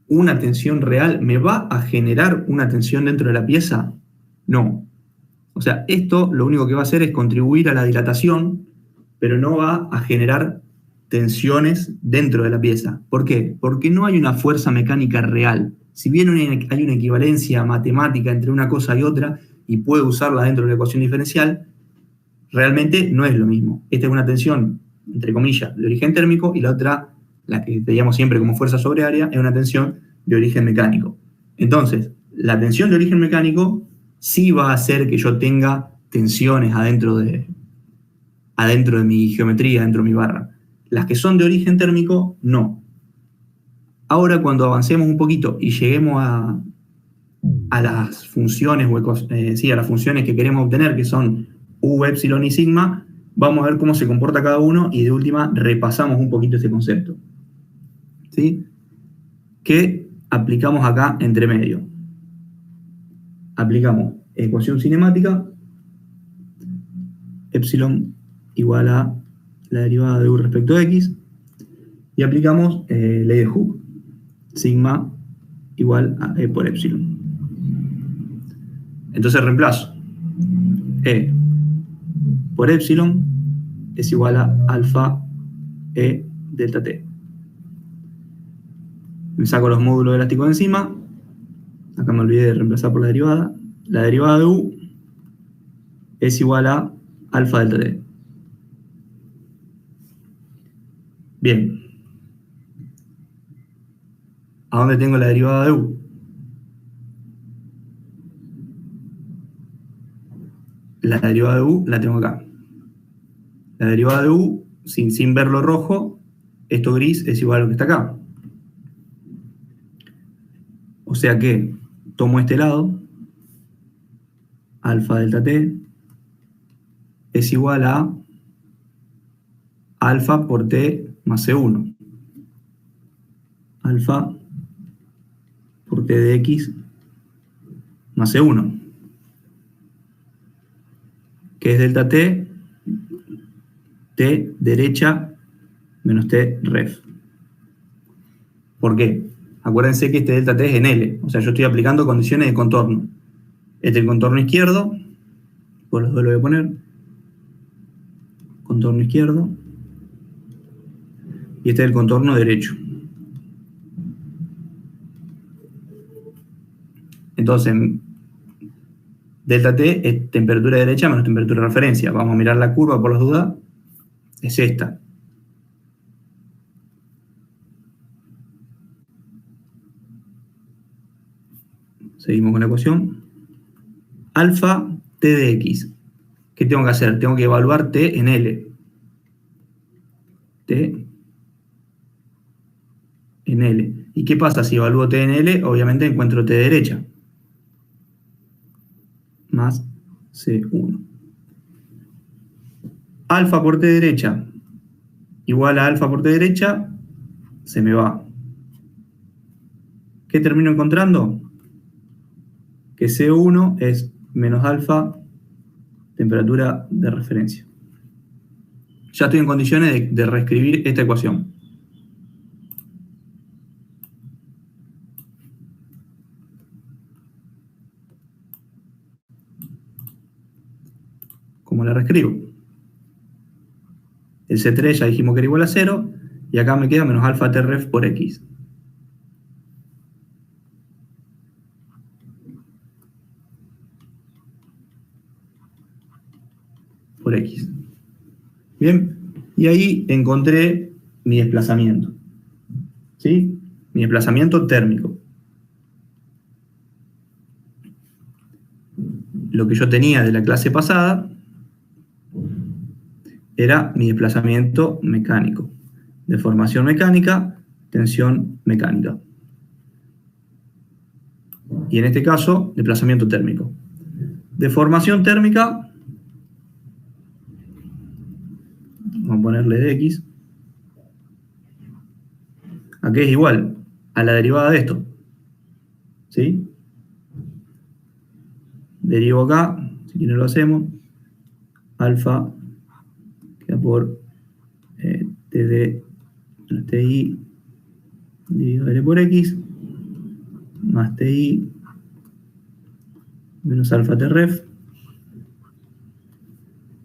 una tensión real? ¿Me va a generar una tensión dentro de la pieza? No. O sea, esto lo único que va a hacer es contribuir a la dilatación, pero no va a generar tensiones dentro de la pieza. ¿Por qué? Porque no hay una fuerza mecánica real. Si bien hay una equivalencia matemática entre una cosa y otra, y puedo usarla dentro de la ecuación diferencial, realmente no es lo mismo. Esta es una tensión, entre comillas, de origen térmico, y la otra, la que veíamos siempre como fuerza sobre área, es una tensión de origen mecánico. Entonces, la tensión de origen mecánico sí va a hacer que yo tenga tensiones adentro de mi geometría, dentro de mi barra. Las que son de origen térmico, no. Ahora, cuando avancemos un poquito y lleguemos a las funciones, a las funciones que queremos obtener, que son U, epsilon y sigma, vamos a ver cómo se comporta cada uno y de última repasamos un poquito ese concepto. ¿Sí? ¿Qué aplicamos acá entre medio? Aplicamos ecuación cinemática, epsilon igual a la derivada de U respecto a X, y aplicamos ley de Hooke, sigma igual a E por epsilon. Entonces reemplazo E por epsilon es igual a alfa E delta T. Me saco los módulos elásticos de encima. Acá me olvidé de reemplazar por la derivada. La derivada de U es igual a alfa delta T. Bien. ¿A dónde tengo la derivada de U? La derivada de U la tengo acá. La derivada de U, sin ver lo rojo, esto gris es igual a lo que está acá. O sea que tomo este lado, alfa delta T, es igual a alfa por t más C1. Alfa por t de x más C1. Que es delta t, t derecha menos t ref. ¿Por qué? Acuérdense que este delta t es en L, o sea, yo estoy aplicando condiciones de contorno. Este es el contorno izquierdo, por los dos lo voy a poner, contorno izquierdo, y este es el contorno derecho. Entonces, delta t es temperatura derecha menos temperatura de referencia. Vamos a mirar la curva por las dudas, es esta. Seguimos con la ecuación. Alfa t de x. ¿Qué tengo que hacer? Tengo que evaluar t en L. T en L. ¿Y qué pasa si evalúo t en L? Obviamente encuentro t derecha. Más C1. Alfa por t derecha igual a alfa por t derecha, se me va. ¿Qué termino encontrando? Que C1 es menos alfa temperatura de referencia. Ya estoy en condiciones de reescribir esta ecuación. ¿Cómo la reescribo? El C3 ya dijimos que era igual a 0, y acá me queda menos alfa t ref por x. Por x. Bien, y ahí encontré mi desplazamiento. ¿Sí? Mi desplazamiento térmico. Lo que yo tenía de la clase pasada era mi desplazamiento mecánico. Deformación mecánica, tensión mecánica. Y en este caso, desplazamiento térmico. Deformación térmica, vamos a ponerle de x. Aquí es igual a la derivada de esto. ¿Sí? Derivo acá, si quieren lo hacemos. Alfa queda por TD menos TI dividido L por X más TI menos alfa T ref.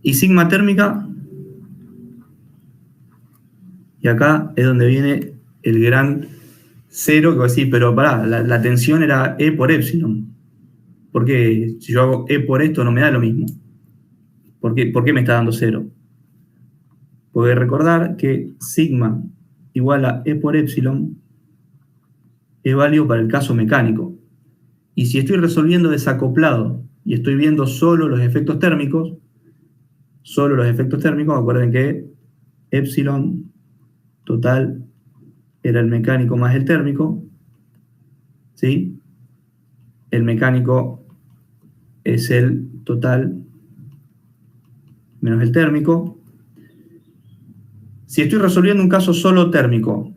Y sigma térmica, y acá es donde viene el gran cero que va a decir, pero pará, la tensión era E por epsilon. ¿Por qué? Si yo hago E por esto no me da lo mismo. ¿Por qué me está dando cero? Porque recordar que sigma igual a E por epsilon es válido para el caso mecánico. Y si estoy resolviendo desacoplado y estoy viendo solo los efectos térmicos, acuerden que epsilon total era el mecánico más el térmico, ¿sí? El mecánico es el total menos el térmico. Si estoy resolviendo un caso solo térmico,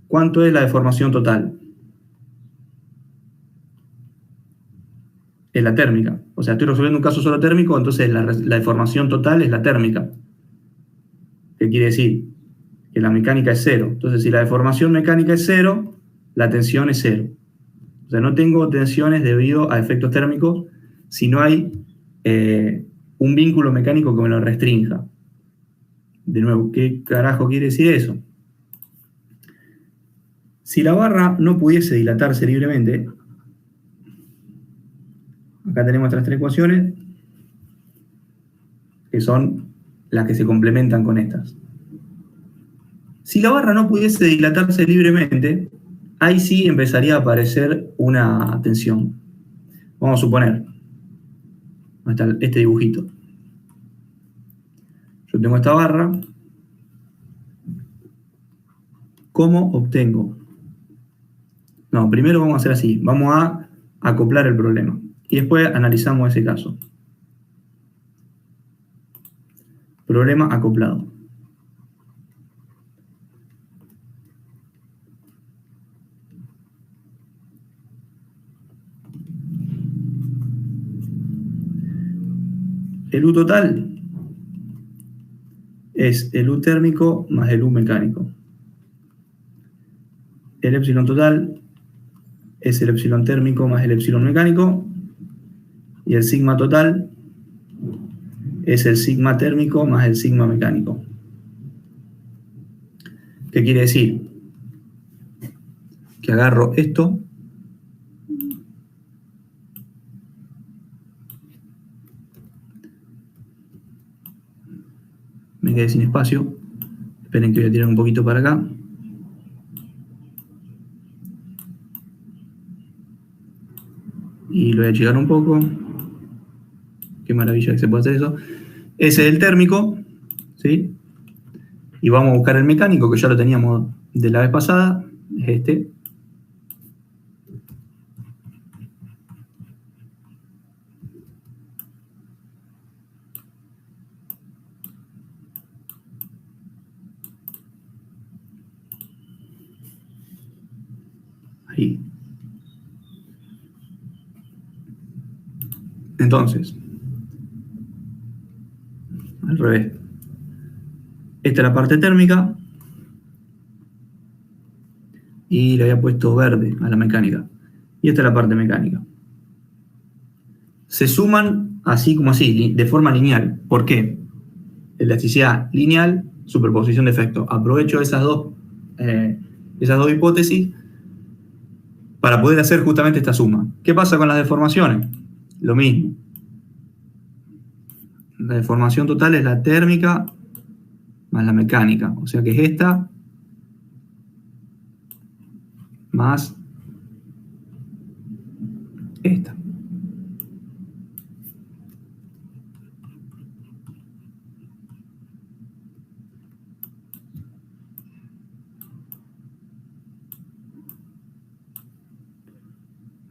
¿cuánto es la deformación total? Es la térmica. O sea, estoy resolviendo un caso solo térmico, entonces la deformación total es la térmica. ¿Qué quiere decir? Que la mecánica es cero. Entonces, si la deformación mecánica es cero, la tensión es cero. O sea, no tengo tensiones debido a efectos térmicos si no hay un vínculo mecánico que me lo restrinja. De nuevo, ¿qué carajo quiere decir eso? Si la barra no pudiese dilatarse libremente, acá tenemos estas tres ecuaciones, que son las que se complementan con estas. Si la barra no pudiese dilatarse libremente, ahí sí empezaría a aparecer una tensión. Vamos a suponer, ¿dónde está este dibujito? Yo tengo esta barra. ¿Cómo obtengo? No, primero vamos a hacer así. Vamos a acoplar el problema. Y después analizamos ese caso. problema acoplado. El U total es el U térmico más el U mecánico. El epsilon total es el epsilon térmico más el epsilon mecánico. Y el sigma total es el sigma térmico más el sigma mecánico. ¿Qué quiere decir? Que agarro esto me quedé sin espacio. Esperen que voy a tirar un poquito para acá. Y lo voy a achicar un poco. Qué maravilla que se puede hacer eso. Ese es el térmico, ¿sí? Y vamos a buscar el mecánico, que ya lo teníamos de la vez pasada. Es este. Ahí. Entonces, al revés. Esta es la parte térmica y le había puesto verde a la mecánica. Y esta es la parte mecánica. Se suman así como así, de forma lineal. ¿Por qué? Elasticidad lineal, superposición de efectos. Aprovecho esas dos hipótesis para poder hacer justamente esta suma. ¿Qué pasa con las deformaciones? Lo mismo. La deformación total es la térmica más la mecánica. O sea que es esta más esta.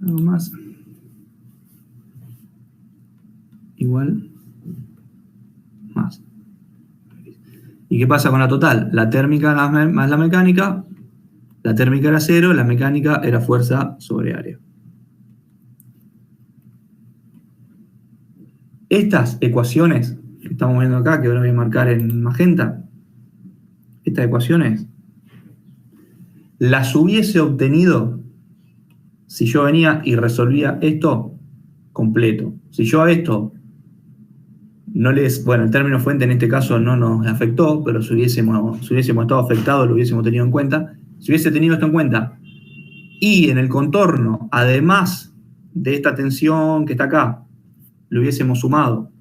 Algo más. Igual más. ¿Y qué pasa con la total? La térmica más la mecánica. La térmica era 0, la mecánica era fuerza sobre área. Estas ecuaciones que estamos viendo acá, que ahora voy a marcar en magenta, estas ecuaciones las hubiese obtenido si yo venía y resolvía esto completo. Si yo a esto no les... Bueno, el término fuente en este caso no nos afectó, pero si hubiésemos estado afectados lo hubiésemos tenido en cuenta. Si hubiese tenido esto en cuenta y en el contorno, además de esta tensión que está acá, le hubiésemos sumado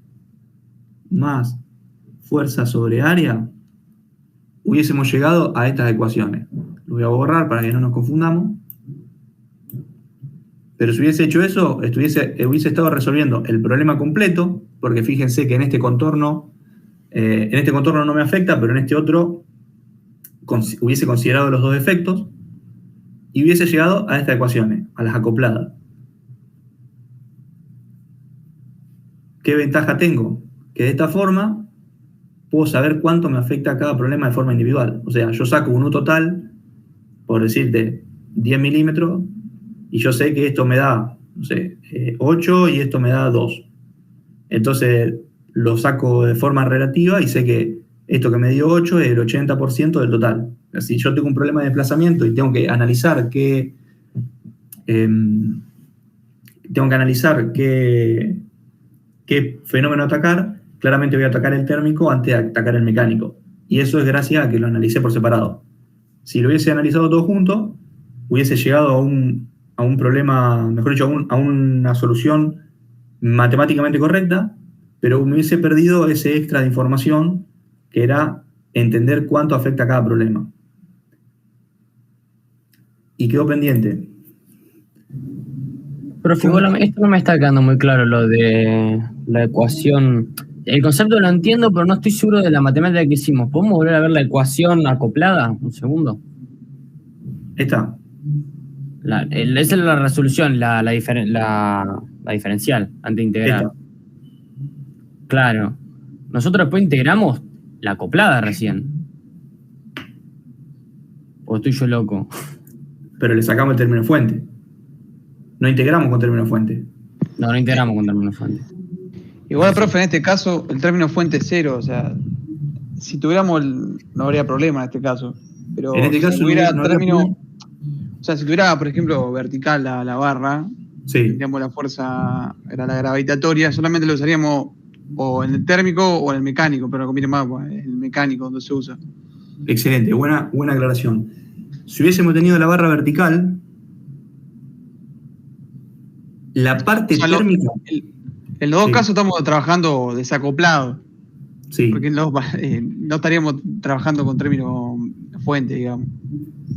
más fuerza sobre área, hubiésemos llegado a estas ecuaciones. Lo voy a borrar para que no nos confundamos. Pero si hubiese hecho eso, hubiese estado resolviendo el problema completo, porque fíjense que en este contorno no me afecta, pero en este otro hubiese considerado los dos efectos y hubiese llegado a estas ecuaciones, a las acopladas. ¿Qué ventaja tengo? Que de esta forma puedo saber cuánto me afecta cada problema de forma individual. O sea, yo saco un U total, por decirte, 10 milímetros, y yo sé que esto me da, no sé, 8 y esto me da 2. Entonces lo saco de forma relativa y sé que esto que me dio 8 es el 80% del total. Si yo tengo un problema de desplazamiento y tengo que analizar qué fenómeno atacar, claramente voy a atacar el térmico antes de atacar el mecánico. Y eso es gracias a que lo analicé por separado. Si lo hubiese analizado todo junto, hubiese llegado a un problema, mejor dicho, a una solución matemáticamente correcta, pero me hubiese perdido ese extra de información que era entender cuánto afecta a cada problema. Y quedó pendiente. Profe, esto no me está quedando muy claro, lo de la ecuación. El concepto lo entiendo, pero no estoy seguro de la matemática que hicimos. ¿Podemos volver a ver la ecuación acoplada? Un segundo. Esta. Esa es la resolución, la diferencial, ante integral. Esta. Claro. Nosotros después integramos la acoplada recién. ¿O estoy yo loco? Pero le sacamos el término fuente. No integramos con término fuente. No integramos con término fuente. Igual, profe, en este caso, el término fuente es cero. O sea, si tuviéramos no habría problema en este caso. Pero En este caso si tuviera no término... habría- O sea, si tuviera, por ejemplo, vertical la barra, Sí, digamos, la fuerza era la gravitatoria, solamente lo usaríamos o en el térmico o en el mecánico, pero conviene más pues, en el mecánico donde se usa. excelente, buena aclaración. Si hubiésemos tenido la barra vertical, la parte O sea, térmica... en los dos Sí. casos estamos trabajando desacoplado, Sí, porque no estaríamos trabajando con término fuente, digamos.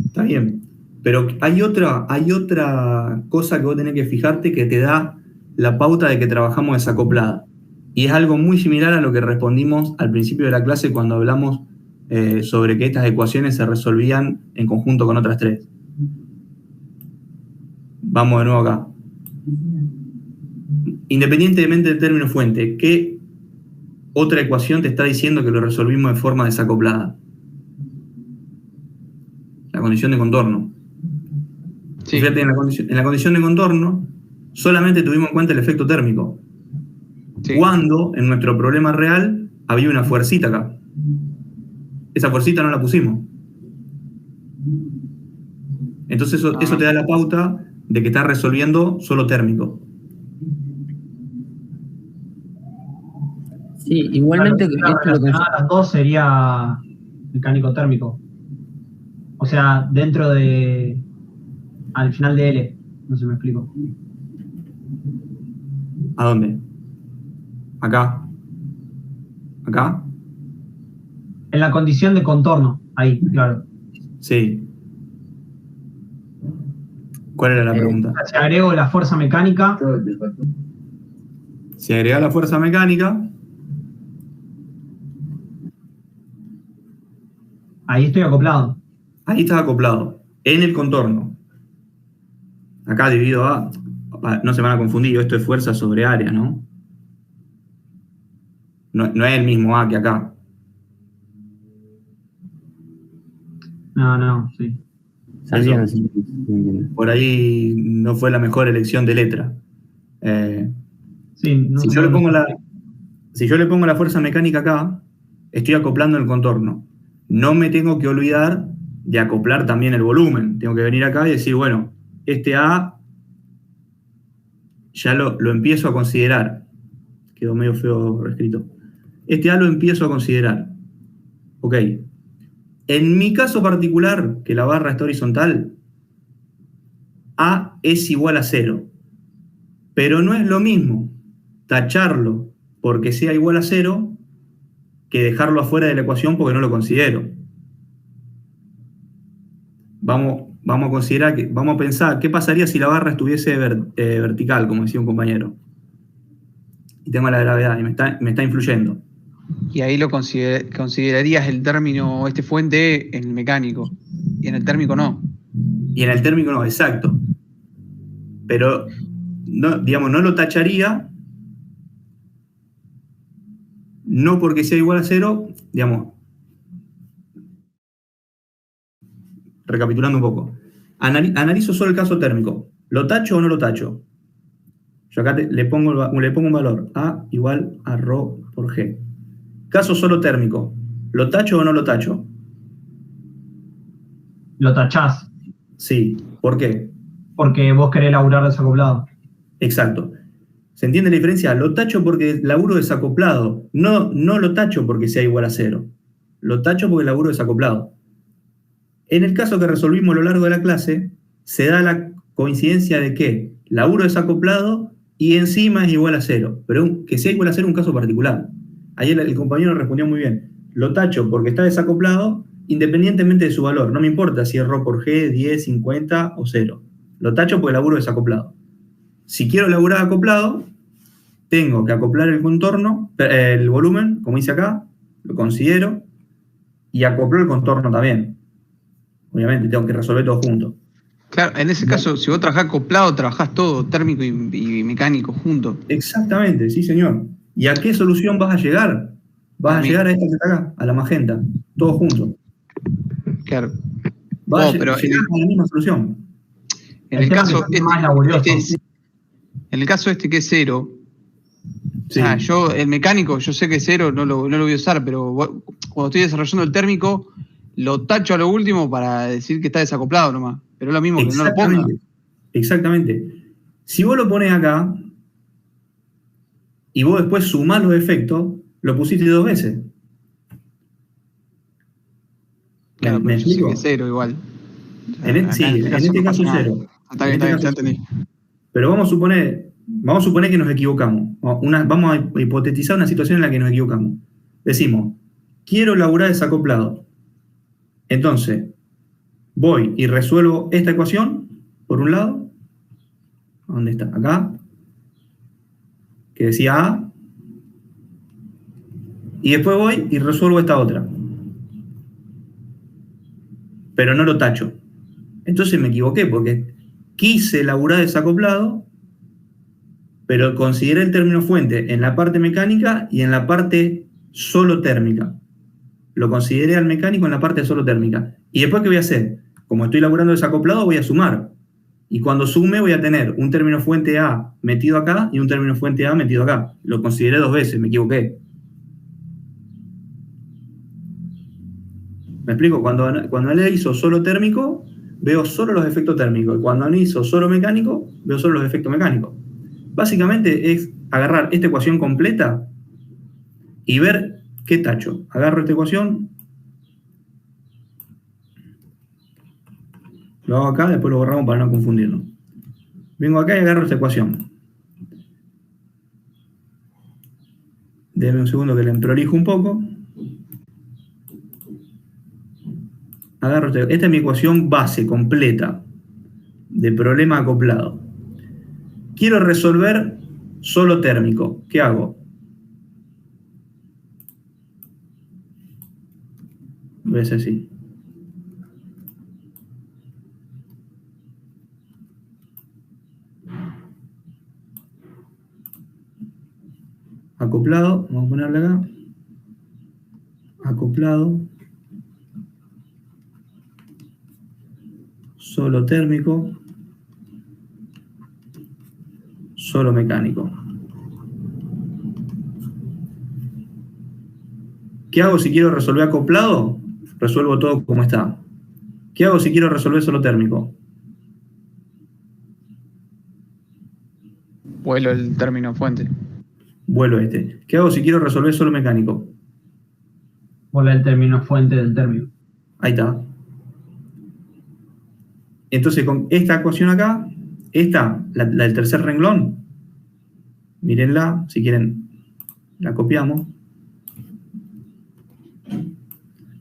está bien. Pero hay otra cosa que vos tenés que fijarte que te da la pauta de que trabajamos desacoplada. Y es algo muy similar a lo que respondimos al principio de la clase cuando hablamos sobre que estas ecuaciones se resolvían en conjunto con otras tres. Vamos de nuevo acá. Independientemente del término fuente, ¿qué otra ecuación te está diciendo que lo resolvimos de forma desacoplada? La condición de contorno. Sí. Fíjate, en la condición de contorno solamente tuvimos en cuenta el efecto térmico. Sí. Cuando en nuestro problema real había una fuercita acá. Esa fuercita no la pusimos. Entonces eso te da la pauta de que estás resolviendo solo térmico. Sí, igualmente Claro, esto lo que relacionada a las dos sería mecánico térmico. O sea, dentro de... al final de L. No sé si me explico. ¿A dónde? Acá. ¿Acá? En la condición de contorno. Ahí, claro. Sí. ¿Cuál era la pregunta? Si agrego la fuerza mecánica, Si agregás la fuerza mecánica, ahí estoy acoplado. ahí estás acoplado. En el contorno. Acá dividido a... No se van a confundir, esto es fuerza sobre área, ¿no? No es el mismo A que acá. No, sí. se entiende, se entiende. Por ahí no fue la mejor elección de letra. Sí, no, Si yo le pongo la fuerza mecánica acá, estoy acoplando el contorno. No me tengo que olvidar de acoplar también el volumen. Tengo que venir acá y decir, bueno, este A ya lo empiezo a considerar. Quedó medio feo escrito. Este A lo empiezo a considerar. Ok. En mi caso particular, que la barra está horizontal, A es igual a 0. Pero no es lo mismo tacharlo porque sea igual a 0 que dejarlo afuera de la ecuación porque no lo considero. Vamos a pensar qué pasaría si la barra estuviese vertical, como decía un compañero. Y tengo la gravedad y me está influyendo. Y ahí lo considerarías el término fuente en el mecánico. Y en el térmico no. Y en el térmico no, exacto. Pero, no, digamos, no lo tacharía, no porque sea igual a 0, digamos, recapitulando un poco. Analizo solo el caso térmico. ¿Lo tacho o no lo tacho? Yo acá le pongo un valor, A igual a ρ por G. Caso solo térmico. ¿Lo tacho o no lo tacho? Lo tachás, Sí. ¿Por qué? porque vos querés laburar desacoplado. Exacto. ¿Se entiende la diferencia? Lo tacho porque laburo desacoplado. No lo tacho porque sea igual a 0. Lo tacho porque laburo desacoplado. En el caso que resolvimos a lo largo de la clase, se da la coincidencia de que laburo desacoplado y encima es igual a 0. Pero que sea igual a 0 es un caso particular. Ayer el compañero respondió muy bien. Lo tacho porque está desacoplado independientemente de su valor. No me importa si es ρ por G, 10, 50 o 0. Lo tacho porque laburo desacoplado. Si quiero laburar acoplado, tengo que acoplar el contorno, el volumen, como dice acá, lo considero, y acoplo el contorno también. Obviamente tengo que resolver todo junto. Claro, en ese caso, si vos trabajás acoplado, trabajás todo, térmico y mecánico juntos. Exactamente, sí señor. ¿Y a qué solución vas a llegar? Vas a A mí. llegar a esta que está acá, a la magenta, todos juntos. Claro. Vas a pero llegar a la misma solución. En El el tema caso es que es más laborioso. en el caso este que es 0, Sí. o sea, yo, el mecánico, yo sé que es 0, no lo voy a usar, pero cuando estoy desarrollando el térmico, lo tacho a lo último para decir que está desacoplado nomás. Pero es lo mismo que no lo ponga. Exactamente. Exactamente. Si vos lo pones acá y vos después sumás los efectos, lo pusiste 2 veces. Claro, ¿Me pero yo sé explico? que es 0 igual. O sea, Sí, acá en este no caso pasa nada. 0. Está En bien, este ya caso entendí. Pero vamos a suponer que nos equivocamos. Vamos a hipotetizar una situación en la que nos equivocamos. Decimos, quiero laburar desacoplado. Entonces, voy y resuelvo esta ecuación, por un lado. ¿Dónde está? Acá. Que decía A. Y después voy y resuelvo esta otra. Pero no lo tacho. Entonces me equivoqué porque quise laburar desacoplado, pero consideré el término fuente en la parte mecánica y en la parte solo térmica. Lo consideré al mecánico en la parte solo térmica. ¿Y después qué voy a hacer? Como estoy laburando desacoplado, voy a sumar. Y cuando sume voy a tener un término fuente A metido acá y un término fuente A metido acá. Lo consideré 2 veces, me equivoqué. ¿Me explico? Cuando analizo solo térmico, veo solo los efectos térmicos. Y cuando analizo solo mecánico, veo solo los efectos mecánicos. Básicamente es agarrar esta ecuación completa y ver qué tacho. Agarro esta ecuación, lo hago acá, después lo borramos para no confundirnos. Vengo acá y agarro esta ecuación. Denme un segundo que la emprolijo un poco. Agarro esta es mi ecuación base completa de problema acoplado. Quiero resolver solo térmico. ¿Qué hago? Voy a hacer así. Acoplado, vamos a ponerle acá. Acoplado. Solo térmico. Solo mecánico. ¿Qué hago si quiero resolver acoplado? Resuelvo todo como está. ¿Qué hago si quiero resolver solo térmico? Vuelo el término fuente. Vuelo este. ¿Qué hago si quiero resolver solo mecánico? Vuelve el término fuente del término. Ahí está. Entonces, con esta ecuación acá, esta, la del tercer renglón, mírenla, si quieren, la copiamos.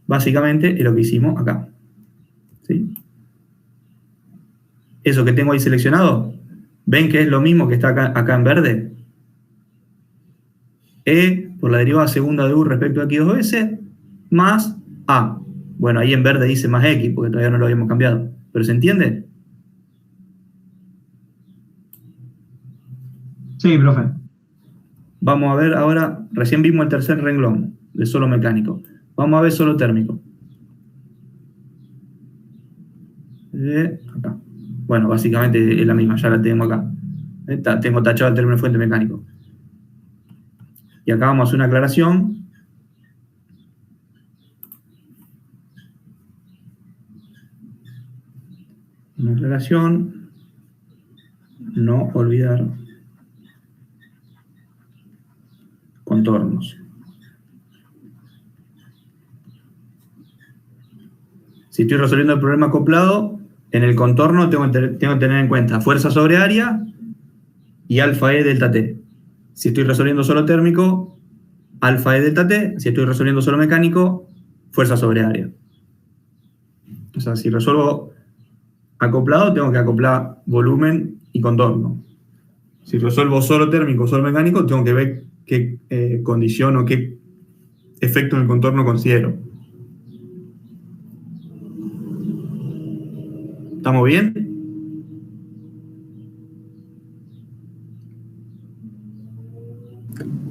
Básicamente es lo que hicimos acá. ¿Sí? Eso que tengo ahí seleccionado, ¿ven que es lo mismo que está acá en verde? E por la derivada segunda de U respecto a X 2 veces, más A. Bueno, ahí en verde dice más X, porque todavía no lo habíamos cambiado. ¿Pero se entiende? Sí, profe. Vamos a ver ahora, recién vimos el tercer renglón de solo mecánico. Vamos a ver solo térmico. Acá. Bueno, básicamente es la misma, ya la tengo acá. Tengo tachado el término fuente mecánico. Y acá vamos a hacer una aclaración. Una aclaración. No olvidar contornos. Si estoy resolviendo el problema acoplado, en el contorno tengo que tener en cuenta fuerza sobre área y alfa E delta T. Si estoy resolviendo solo térmico, alfa E delta T. Si estoy resolviendo solo mecánico, fuerza sobre área. O sea, si resuelvo acoplado, tengo que acoplar volumen y contorno. Si resuelvo solo térmico, solo mecánico, tengo que ver qué condición o qué efecto en el contorno considero. ¿Estamos bien?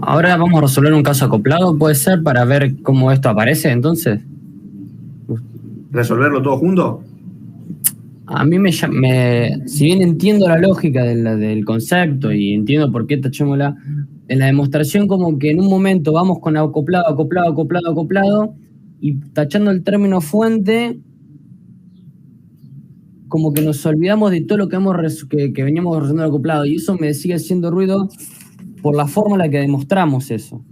ahora vamos a resolver un caso acoplado, puede ser, para ver cómo esto aparece, entonces. ¿Resolverlo todo junto? A mí si bien entiendo la lógica del concepto y entiendo por qué tachémosla, en la demostración como que en un momento vamos con acoplado, acoplado, acoplado, acoplado, y tachando el término fuente, como que nos olvidamos de todo lo que veníamos resolviendo el acoplado, y eso me sigue haciendo ruido por la forma en la que demostramos eso.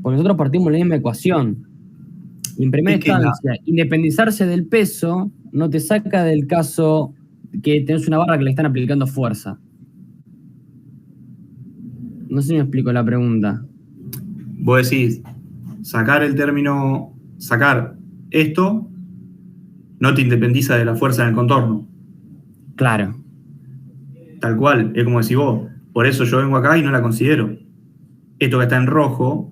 Porque nosotros partimos de la misma ecuación. Y en primera instancia, independizarse del peso no te saca del caso que tenés una barra que le están aplicando fuerza. No sé si me explico la pregunta. Vos decís, sacar esto no te independiza de la fuerza en el contorno. Claro. Tal cual, es como decís vos. Por eso yo vengo acá y no la considero. Esto que está en rojo,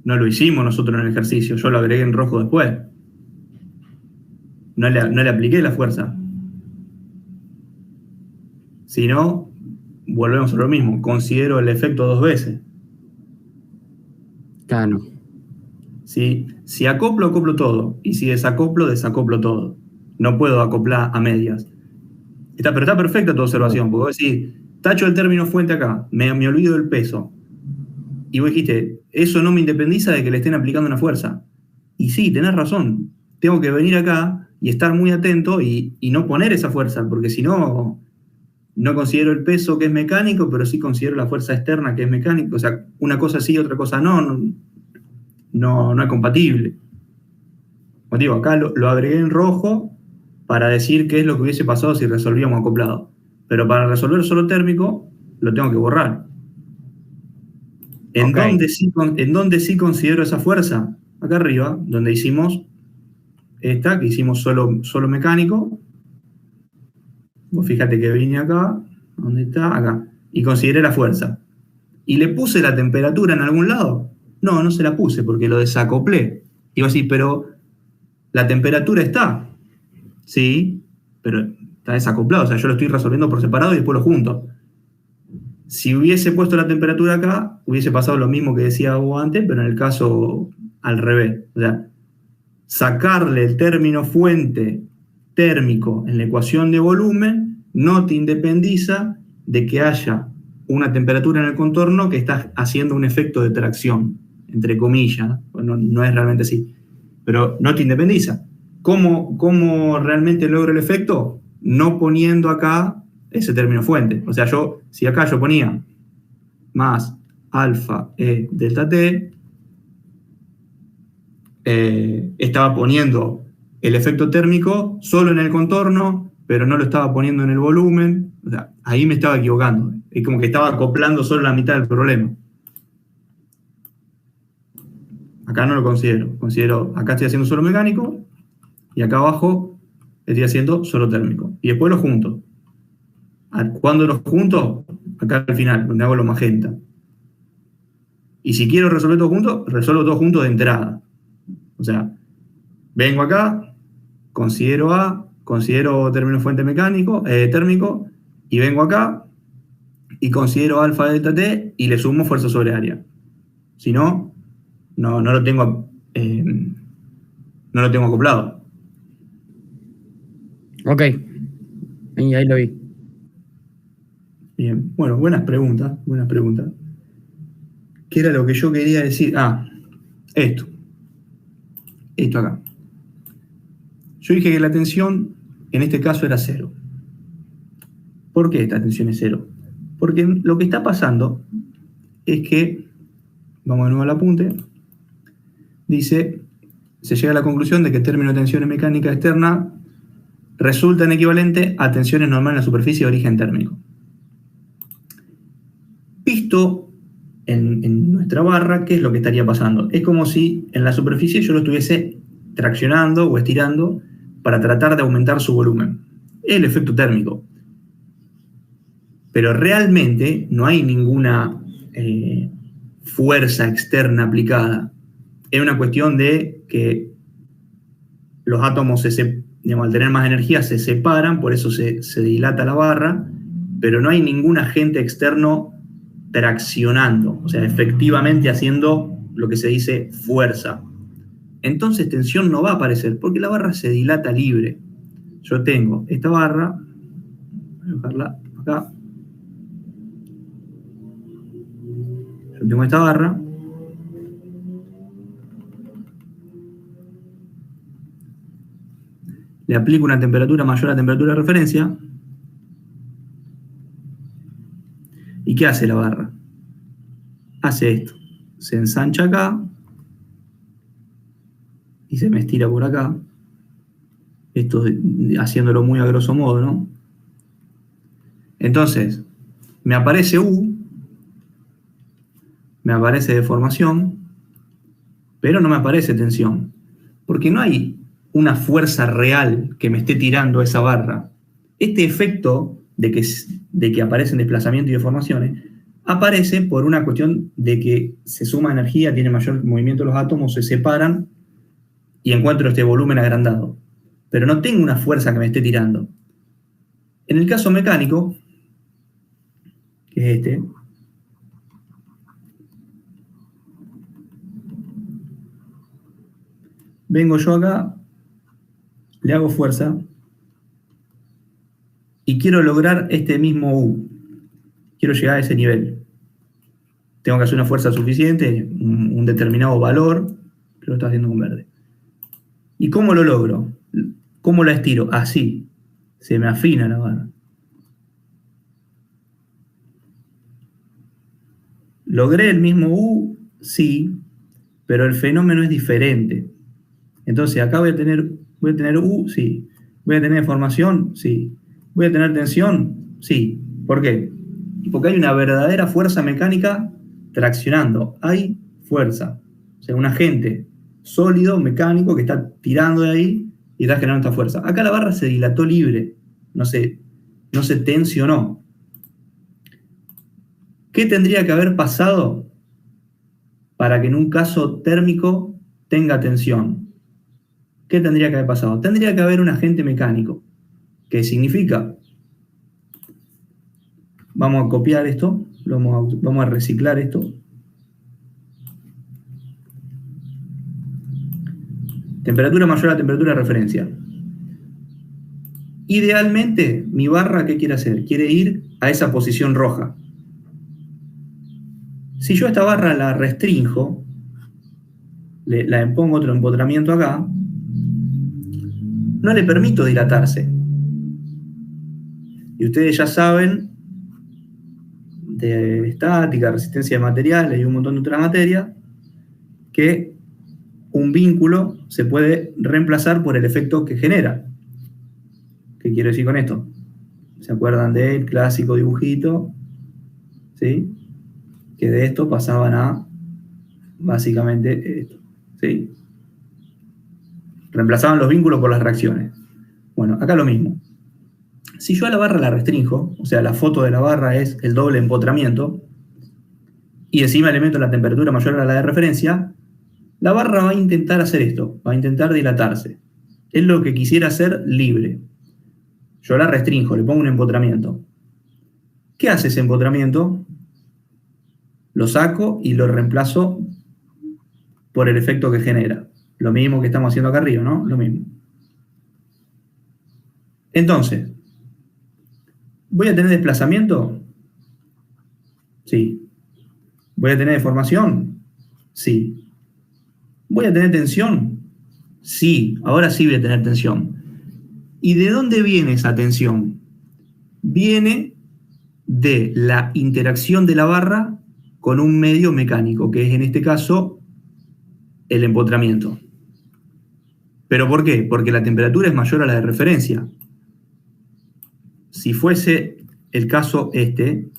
no lo hicimos nosotros en el ejercicio, yo lo agregué en rojo después. No le apliqué la fuerza. Si no, volvemos a lo mismo. Considero el efecto dos veces. Claro. Si acoplo todo. Y si desacoplo todo. No puedo acoplar a medias. Pero está perfecta tu observación, porque vos decís, tacho el término fuente acá, me olvido del peso. Y vos dijiste, eso no me independiza de que le estén aplicando una fuerza. Y sí, tenés razón. Tengo que venir acá y estar muy atento y no poner esa fuerza, porque si no, no considero el peso que es mecánico, pero sí considero la fuerza externa que es mecánica. O sea, una cosa sí, otra cosa no es compatible. Como digo, acá lo agregué en rojo para decir qué es lo que hubiese pasado si resolvíamos acoplado. Pero para resolver solo térmico, lo tengo que borrar. ¿En dónde sí considero esa fuerza? Acá arriba, donde hicimos esta, que hicimos solo mecánico. Vos fíjate que vine acá, ¿dónde está? Acá. Y consideré la fuerza. ¿Y le puse la temperatura en algún lado? No se la puse porque lo desacoplé. Y vos decís, pero la temperatura está. Sí, pero está desacoplado. O sea, yo lo estoy resolviendo por separado y después lo junto. Si hubiese puesto la temperatura acá, hubiese pasado lo mismo que decía vos antes, pero en el caso al revés. O sea, sacarle el término fuente térmico en la ecuación de volumen no te independiza de que haya una temperatura en el contorno que está haciendo un efecto de tracción, entre comillas. No es realmente así, pero no te independiza. ¿Cómo realmente logro el efecto? No poniendo acá ese término fuente. O sea, si acá yo ponía más alfa E delta T, estaba poniendo el efecto térmico solo en el contorno, pero no lo estaba poniendo en el volumen. O sea, ahí me estaba equivocando. Es como que estaba acoplando solo la mitad del problema. Acá no lo considero. Acá estoy haciendo solo mecánico y acá abajo estoy haciendo solo térmico. Y después lo junto. ¿Cuándo los junto? Acá al final, donde hago lo magenta. Y si quiero resolver todo junto, resuelvo todo junto de entrada. O sea, vengo acá, considero término fuente térmico, y vengo acá y considero alfa delta T y le sumo fuerza sobre área. Si no, no lo tengo acoplado. Ok. Y ahí lo vi. Bien, bueno, buenas preguntas. ¿Qué era lo que yo quería decir? Esto acá. Yo dije que la tensión en este caso era 0. ¿Por qué esta tensión es 0? Porque lo que está pasando es que, vamos de nuevo al apunte, dice, se llega a la conclusión de que el término de tensiones mecánicas externas resultan equivalentes a tensiones normales en la superficie de origen térmico. Visto en nuestra barra, ¿qué es lo que estaría pasando? Es como si en la superficie yo lo estuviese traccionando o estirando para tratar de aumentar su volumen. Es el efecto térmico. Pero realmente no hay ninguna fuerza externa aplicada. Es una cuestión de que los átomos, al tener más energía, se separan, por eso se dilata la barra, pero no hay ningún agente externo traccionando, o sea, efectivamente haciendo lo que se dice fuerza. Entonces tensión no va a aparecer porque la barra se dilata libre. Yo tengo esta barra, voy a dejarla acá. Yo tengo esta barra. Le aplico una temperatura mayor a la temperatura de referencia. ¿Y qué hace la barra? Hace esto. Se ensancha acá y se me estira por acá. Esto haciéndolo muy a grosso modo, ¿no? Entonces, me aparece U, me aparece deformación, pero no me aparece tensión, porque no hay una fuerza real que me esté tirando esa barra. Este efecto de que aparecen desplazamientos y deformaciones aparece por una cuestión de que se suma energía, tiene mayor movimiento los átomos, se separan y encuentro este volumen agrandado. Pero no tengo una fuerza que me esté tirando. En el caso mecánico, que es este, vengo yo acá, le hago fuerza y quiero lograr este mismo U. Quiero llegar a ese nivel. Tengo que hacer una fuerza suficiente, un determinado valor, que lo está haciendo con verde. ¿Y cómo lo logro? ¿Cómo la estiro? Así. Se me afina la barra. ¿Logré el mismo U? Sí, pero el fenómeno es diferente. Entonces acá voy a tener U, sí. ¿Voy a tener deformación? Sí. ¿Voy a tener tensión? Sí. ¿Por qué? Porque hay una verdadera fuerza mecánica traccionando. Hay fuerza. O sea, un agente sólido, mecánico, que está tirando de ahí y está generando esta fuerza. Acá la barra se dilató libre. No se tensionó. ¿Qué tendría que haber pasado para que en un caso térmico tenga tensión? ¿Qué tendría que haber pasado? Tendría que haber un agente mecánico. ¿Qué significa? Vamos a copiar esto, vamos a reciclar esto. Temperatura mayor a temperatura de referencia. Idealmente, mi barra, ¿qué quiere hacer? Quiere ir a esa posición roja. Si yo esta barra la restrinjo, la pongo otro empotramiento acá, no le permito dilatarse. Y ustedes ya saben de estática, resistencia de materiales y un montón de otras materias, que un vínculo se puede reemplazar por el efecto que genera. ¿Qué quiero decir con esto? ¿Se acuerdan del clásico dibujito? ¿Sí? Que de esto pasaban a básicamente esto. ¿Sí? Reemplazaban los vínculos por las reacciones. Bueno, acá lo mismo. Si yo a la barra la restrinjo, o sea, la foto de la barra es el doble empotramiento, y encima le meto la temperatura mayor a la de referencia, la barra va a intentar hacer esto, va a intentar dilatarse. Es lo que quisiera hacer libre. Yo la restrinjo, le pongo un empotramiento. ¿Qué hace ese empotramiento? Lo saco y lo reemplazo por el efecto que genera. Lo mismo que estamos haciendo acá arriba, ¿no? Lo mismo. Entonces, ¿voy a tener desplazamiento? Sí. ¿Voy a tener deformación? Sí. ¿Voy a tener tensión? Sí. Ahora sí voy a tener tensión. ¿Y de dónde viene esa tensión? Viene de la interacción de la barra con un medio mecánico, que es en este caso el empotramiento. ¿Pero por qué? Porque la temperatura es mayor a la de referencia. Si fuese el caso este,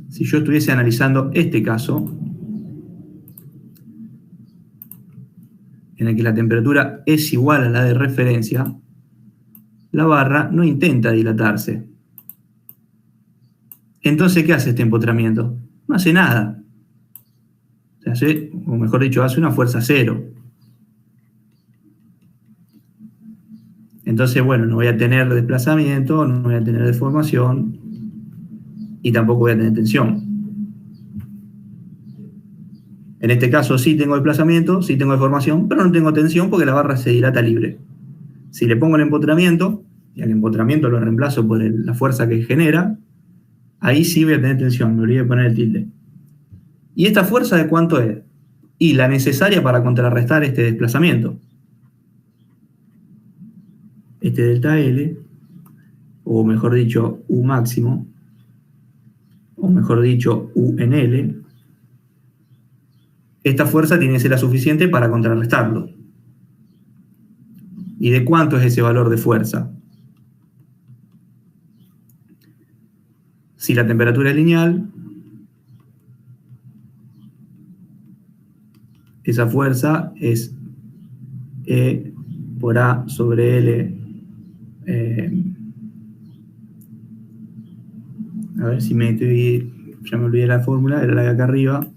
si yo estuviese analizando este caso, en el que la temperatura es igual a la de referencia, la barra no intenta dilatarse. Entonces, ¿qué hace este empotramiento? No hace nada. O mejor dicho, hace una fuerza cero. Entonces, bueno, no voy a tener desplazamiento, no voy a tener deformación, y tampoco voy a tener tensión. En este caso sí tengo desplazamiento, sí tengo deformación, pero no tengo tensión porque la barra se dilata libre. Si le pongo el empotramiento, y al empotramiento lo reemplazo por la fuerza que genera, ahí sí voy a tener tensión, me olvidé de poner el tilde. ¿Y esta fuerza de cuánto es? Y la necesaria para contrarrestar este desplazamiento. Este delta L, o mejor dicho, U máximo, o mejor dicho, U en L, esta fuerza tiene que ser la suficiente para contrarrestarlo. ¿Y de cuánto es ese valor de fuerza? Si la temperatura es lineal, esa fuerza es E por A sobre L. A ver si ya me olvidé la fórmula, era la de acá arriba.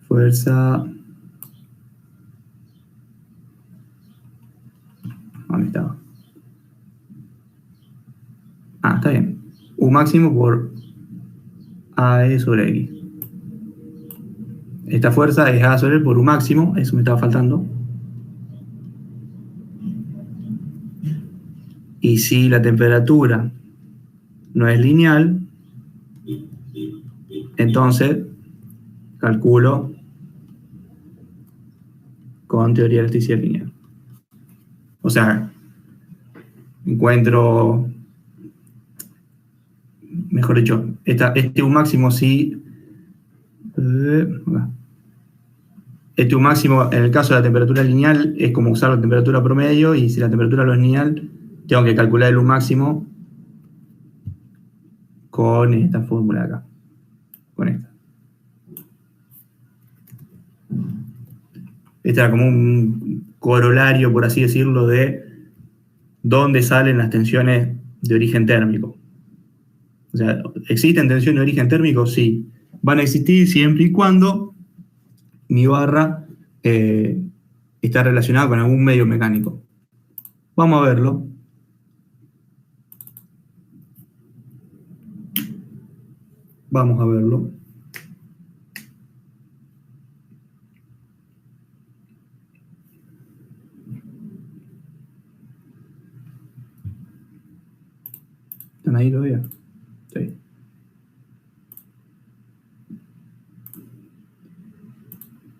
Fuerza. ¿Dónde estaba? Ah, está bien. U máximo por AE sobre X. Esta fuerza es A sobre L por U máximo, eso me estaba faltando. Y si la temperatura no es lineal, entonces calculo con teoría de elasticidad lineal. O sea, encuentro, mejor dicho, este U máximo sí. Este U máximo, en el caso de la temperatura lineal, es como usar la temperatura promedio, y si la temperatura no es lineal, tengo que calcular el U máximo con esta fórmula de acá. Con esta. Este era como un corolario, por así decirlo, de dónde salen las tensiones de origen térmico. O sea, ¿existen tensiones de origen térmico? Sí. Van a existir siempre y cuando mi barra está relacionada con algún medio mecánico. Vamos a verlo. Vamos a verlo. ¿Están ahí todavía? Sí.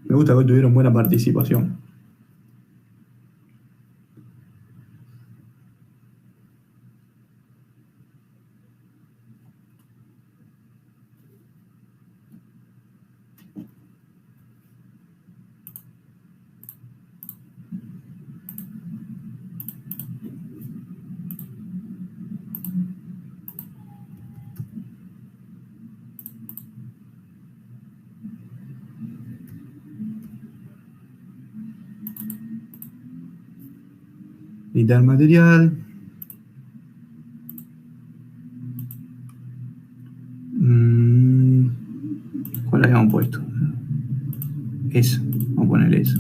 Me gusta que hoy tuvieron buena participación. Editar material. ¿Cuál habíamos puesto? Eso. Vamos a poner eso.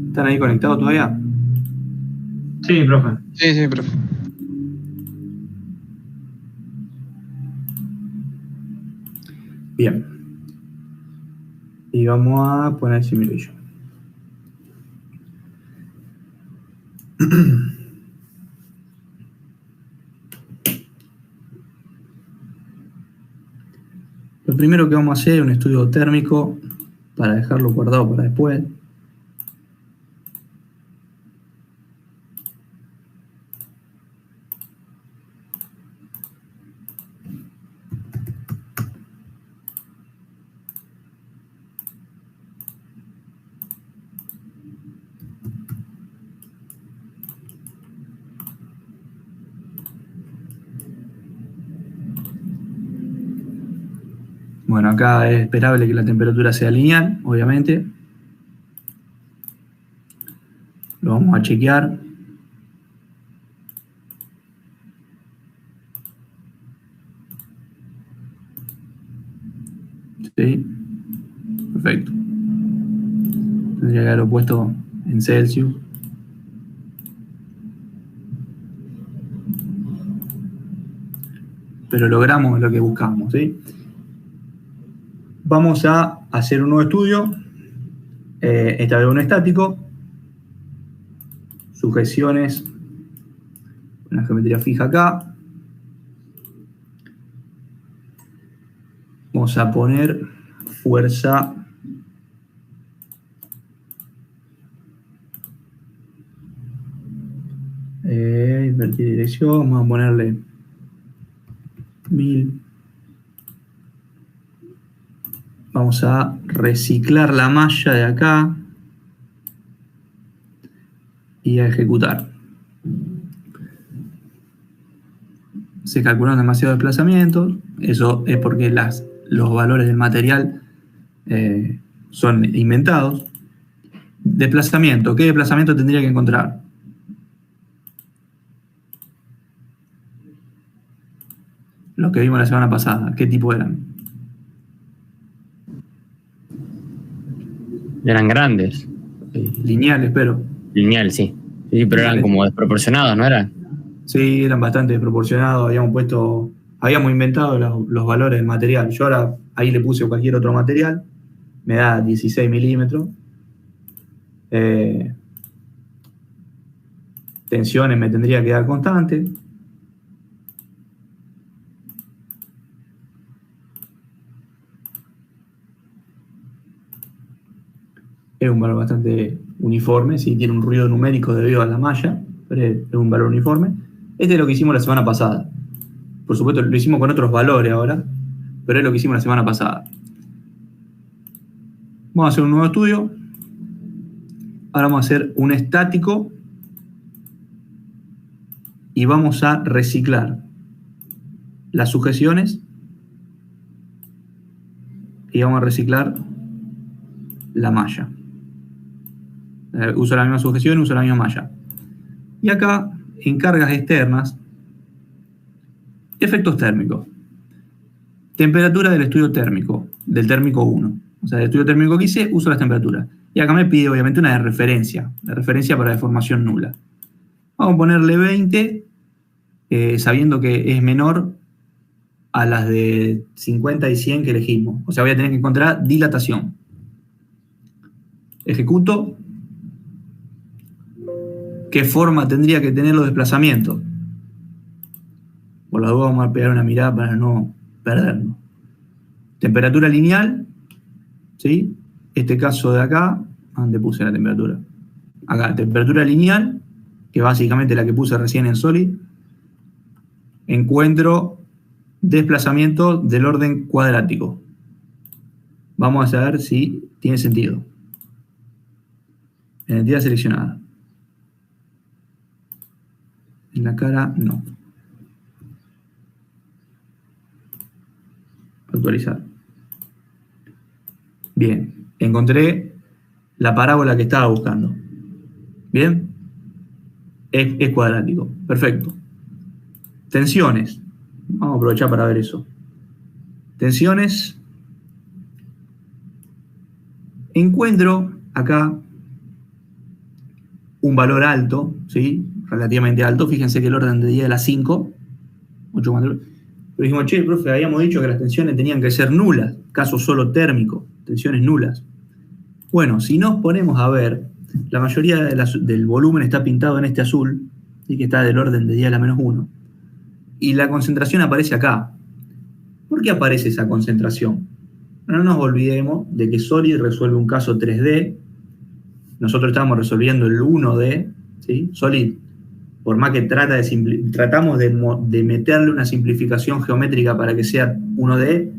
¿Están ahí conectados todavía? Sí, profe. Sí, profe. Bien. Y vamos a poner simulation. Lo primero que vamos a hacer es un estudio térmico para dejarlo guardado para después. Bueno, acá es esperable que la temperatura sea lineal, obviamente. Lo vamos a chequear. ¿Sí? Perfecto. Tendría que haberlo puesto en Celsius. Pero logramos lo que buscamos, ¿sí? Vamos a hacer un nuevo estudio, esta vez un estático, sujeciones, una geometría fija acá. Vamos a poner fuerza invertir dirección, vamos a ponerle 1000. Vamos a reciclar la malla de acá y a ejecutar. Se calcularon demasiados desplazamientos. Eso es porque los valores del material son inventados. Desplazamiento. ¿Qué desplazamiento tendría que encontrar? Lo que vimos la semana pasada. ¿Qué tipo eran? Eran grandes. Lineales, pero. Lineal, sí. Sí, pero eran como desproporcionados, ¿no eran? Sí, eran bastante desproporcionados. Habíamos inventado los valores del material. Yo ahora ahí le puse cualquier otro material. Me da 16 milímetros. Tensiones me tendría que dar constante. Es un valor bastante uniforme, sí, tiene un ruido numérico debido a la malla, pero es un valor uniforme. Este es lo que hicimos la semana pasada. Por supuesto, lo hicimos con otros valores ahora, pero es lo que hicimos la semana pasada. Vamos a hacer un nuevo estudio. Ahora vamos a hacer un estático y vamos a reciclar las sujeciones y vamos a reciclar la malla. Uso la misma sujeción, uso la misma malla. Y acá, en cargas externas, efectos térmicos. Temperatura del estudio térmico, del térmico 1. O sea, del estudio térmico que hice, uso las temperaturas. Y acá me pide, obviamente, una de referencia para deformación nula. Vamos a ponerle 20, sabiendo que es menor a las de 50 y 100 que elegimos. O sea, voy a tener que encontrar dilatación. Ejecuto. ¿Qué forma tendría que tener los desplazamientos? Por la duda vamos a pegar una mirada para no perdernos. Temperatura lineal, ¿sí? Este caso de acá, ¿dónde puse la temperatura? Acá, temperatura lineal, que básicamente la que puse recién en Solid. Encuentro desplazamiento del orden cuadrático. Vamos a ver si tiene sentido. En entidad seleccionada. En la cara, no. Actualizar. Bien, encontré la parábola que estaba buscando. Bien, es cuadrático. Perfecto. Tensiones. Vamos a aprovechar para ver eso. Tensiones. Encuentro acá un valor alto, ¿sí? Relativamente alto. Fíjense que el orden de día era 5. 8, pero dijimos, che, profe, habíamos dicho que las tensiones tenían que ser nulas. Caso solo térmico. Tensiones nulas. Bueno, si nos ponemos a ver, la mayoría del volumen está pintado en este azul, ¿sí? Que está del orden de día a la -1. Y la concentración aparece acá. ¿Por qué aparece esa concentración? No nos olvidemos de que Solid resuelve un caso 3D. Nosotros estamos resolviendo el 1D, ¿sí? Solid, por más que tratamos de meterle una simplificación geométrica para que sea 1D,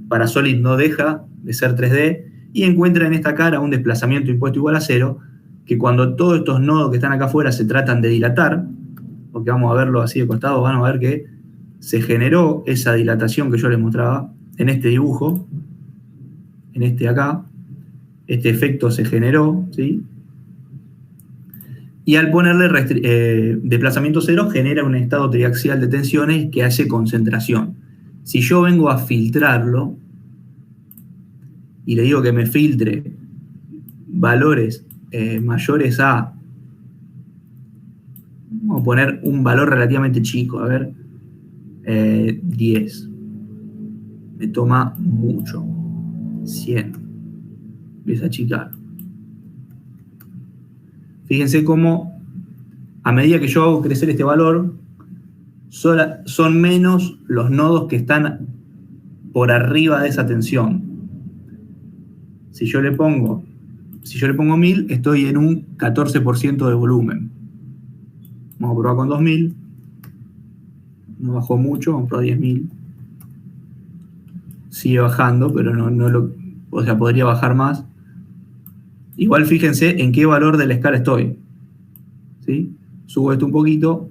para Solid no deja de ser 3D, y encuentra en esta cara un desplazamiento impuesto igual a 0, que cuando todos estos nodos que están acá afuera se tratan de dilatar, porque vamos a verlo así de costado, van a ver que se generó esa dilatación que yo les mostraba en este dibujo, en este de acá, este efecto se generó, ¿sí? Y al ponerle desplazamiento 0 genera un estado triaxial de tensiones que hace concentración. Si yo vengo a filtrarlo, y le digo que me filtre valores mayores a, vamos a poner un valor relativamente chico, a ver, 10. Me toma mucho. 100. Empieza a achicar. Fíjense cómo a medida que yo hago crecer este valor, son menos los nodos que están por arriba de esa tensión. Si yo le pongo 1000, estoy en un 14% de volumen. Vamos a probar con 2000. No bajó mucho, vamos a probar 10.000. Sigue bajando, pero o sea, podría bajar más. Igual fíjense en qué valor de la escala estoy. ¿Sí? Subo esto un poquito.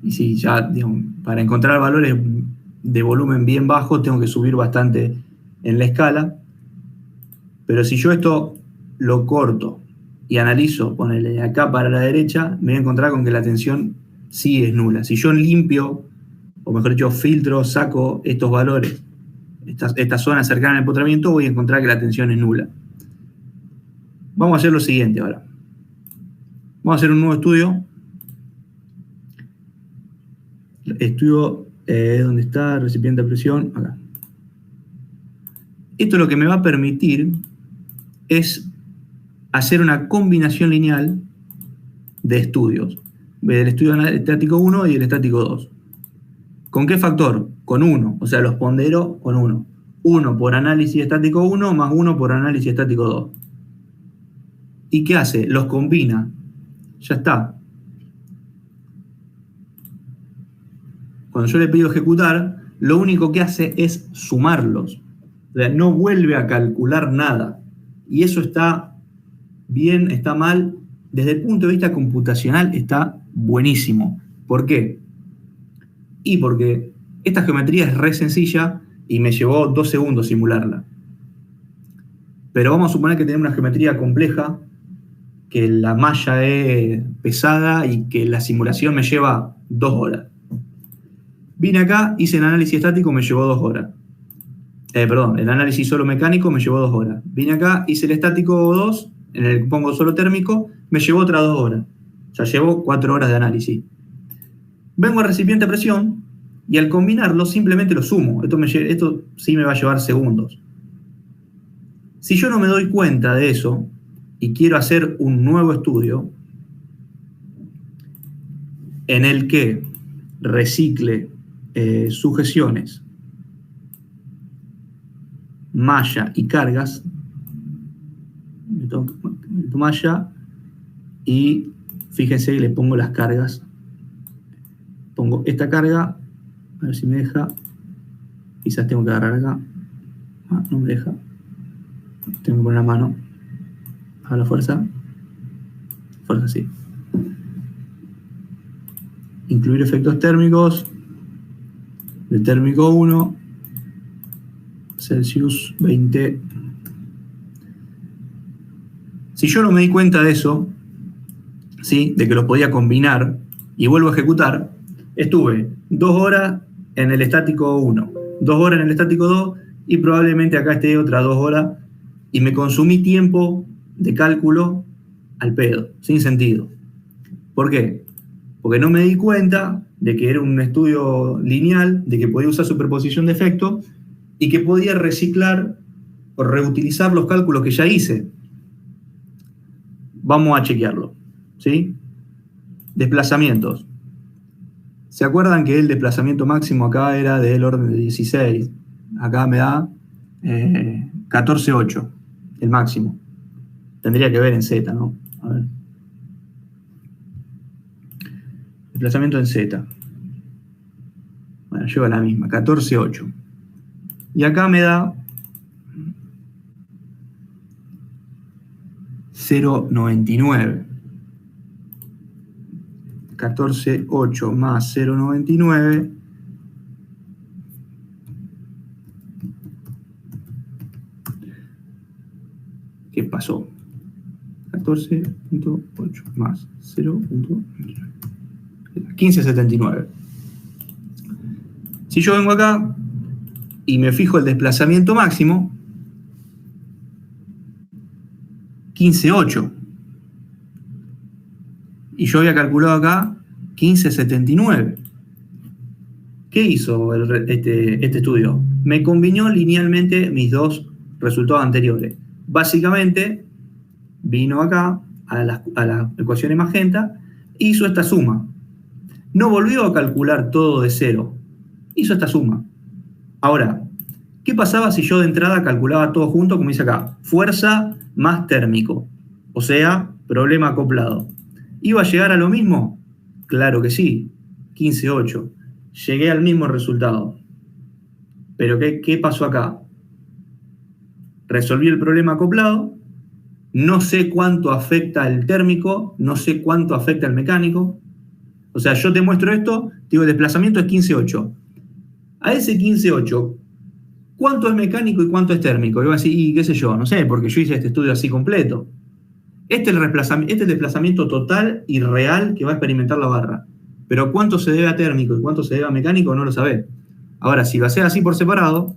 Y si ya, digamos, para encontrar valores de volumen bien bajo, tengo que subir bastante en la escala. Pero si yo esto lo corto y analizo, ponele de acá para la derecha, me voy a encontrar con que la tensión sí es nula. Si yo limpio, o mejor dicho, filtro, saco estos valores, esta zona cercana al empotramiento, voy a encontrar que la tensión es nula. Vamos a hacer lo siguiente ahora. Vamos a hacer un nuevo estudio. Estudio, ¿dónde está? Recipiente a presión, acá. Esto lo que me va a permitir es hacer una combinación lineal de estudios. Del estudio estático 1 y el estático 2. ¿Con qué factor? Con 1, o sea, los pondero con 1. 1 por análisis estático 1 más 1 por análisis estático 2. ¿Y qué hace? Los combina. Ya está. Cuando yo le pido ejecutar, lo único que hace es sumarlos. O sea, no vuelve a calcular nada. Y eso está bien, está mal. Desde el punto de vista computacional está buenísimo. ¿Por qué? Y porque esta geometría es re sencilla y me llevó 2 segundos simularla. Pero vamos a suponer que tenemos una geometría compleja, que la malla es pesada y que la simulación me lleva 2 horas. Vine acá, hice el análisis estático, me llevó 2 horas. Perdón, el análisis solo mecánico me llevó 2 horas. Vine acá, hice el estático 2, en el que pongo solo térmico, me llevó otras 2 horas. O sea, llevo 4 horas de análisis. Vengo al recipiente a presión y al combinarlo simplemente lo sumo. Esto sí me va a llevar segundos. Si yo no me doy cuenta de eso y quiero hacer un nuevo estudio en el que recicle sujeciones, malla y cargas, meto malla y fíjense que le pongo las cargas. Pongo esta carga, a ver si me deja. Quizás tengo que agarrar acá. Ah, no me deja. Tengo que poner la mano a la fuerza. Fuerza, sí. Incluir efectos térmicos. El térmico 1. Celsius 20. Si yo no me di cuenta de eso, ¿sí? De que los podía combinar y vuelvo a ejecutar, estuve 2 horas en el estático 1, 2 horas en el estático 2 y probablemente acá esté otras 2 horas y me consumí tiempo de cálculo al pedo, sin sentido. ¿Por qué? Porque no me di cuenta de que era un estudio lineal, de que podía usar superposición de efectos y que podía reciclar o reutilizar los cálculos que ya hice. Vamos a chequearlo, ¿sí? Desplazamientos. ¿Se acuerdan que el desplazamiento máximo acá era del orden de 16? Acá me da 14,8, el máximo. Tendría que ver en Z, ¿no? A ver. Desplazamiento en Z. Bueno, lleva la misma, 14,8. Y acá me da 0,99. 14,8 más 0,99. ¿Qué pasó? 14,8 más 0,99. 15,79. Si yo vengo acá y me fijo el desplazamiento máximo, 15,8. Y yo había calculado acá 15,79. ¿Qué hizo este estudio? Me combinó linealmente mis dos resultados anteriores. Básicamente, vino acá a las ecuaciones magenta, hizo esta suma. No volvió a calcular todo de cero, hizo esta suma. Ahora, ¿qué pasaba si yo de entrada calculaba todo junto, como dice acá? Fuerza más térmico, o sea, problema acoplado. ¿Iba a llegar a lo mismo? Claro que sí, 15,8. Llegué al mismo resultado. Pero ¿qué pasó acá? Resolví el problema acoplado, no sé cuánto afecta el térmico, no sé cuánto afecta el mecánico. O sea, yo te muestro esto, digo, el desplazamiento es 15,8. A ese 15,8, ¿cuánto es mecánico y cuánto es térmico? Y voy a decir, y qué sé yo, no sé, porque yo hice este estudio así completo. Este es el desplazamiento total y real que va a experimentar la barra. Pero cuánto se debe a térmico y cuánto se debe a mecánico no lo sabés. Ahora, si lo hacés así por separado,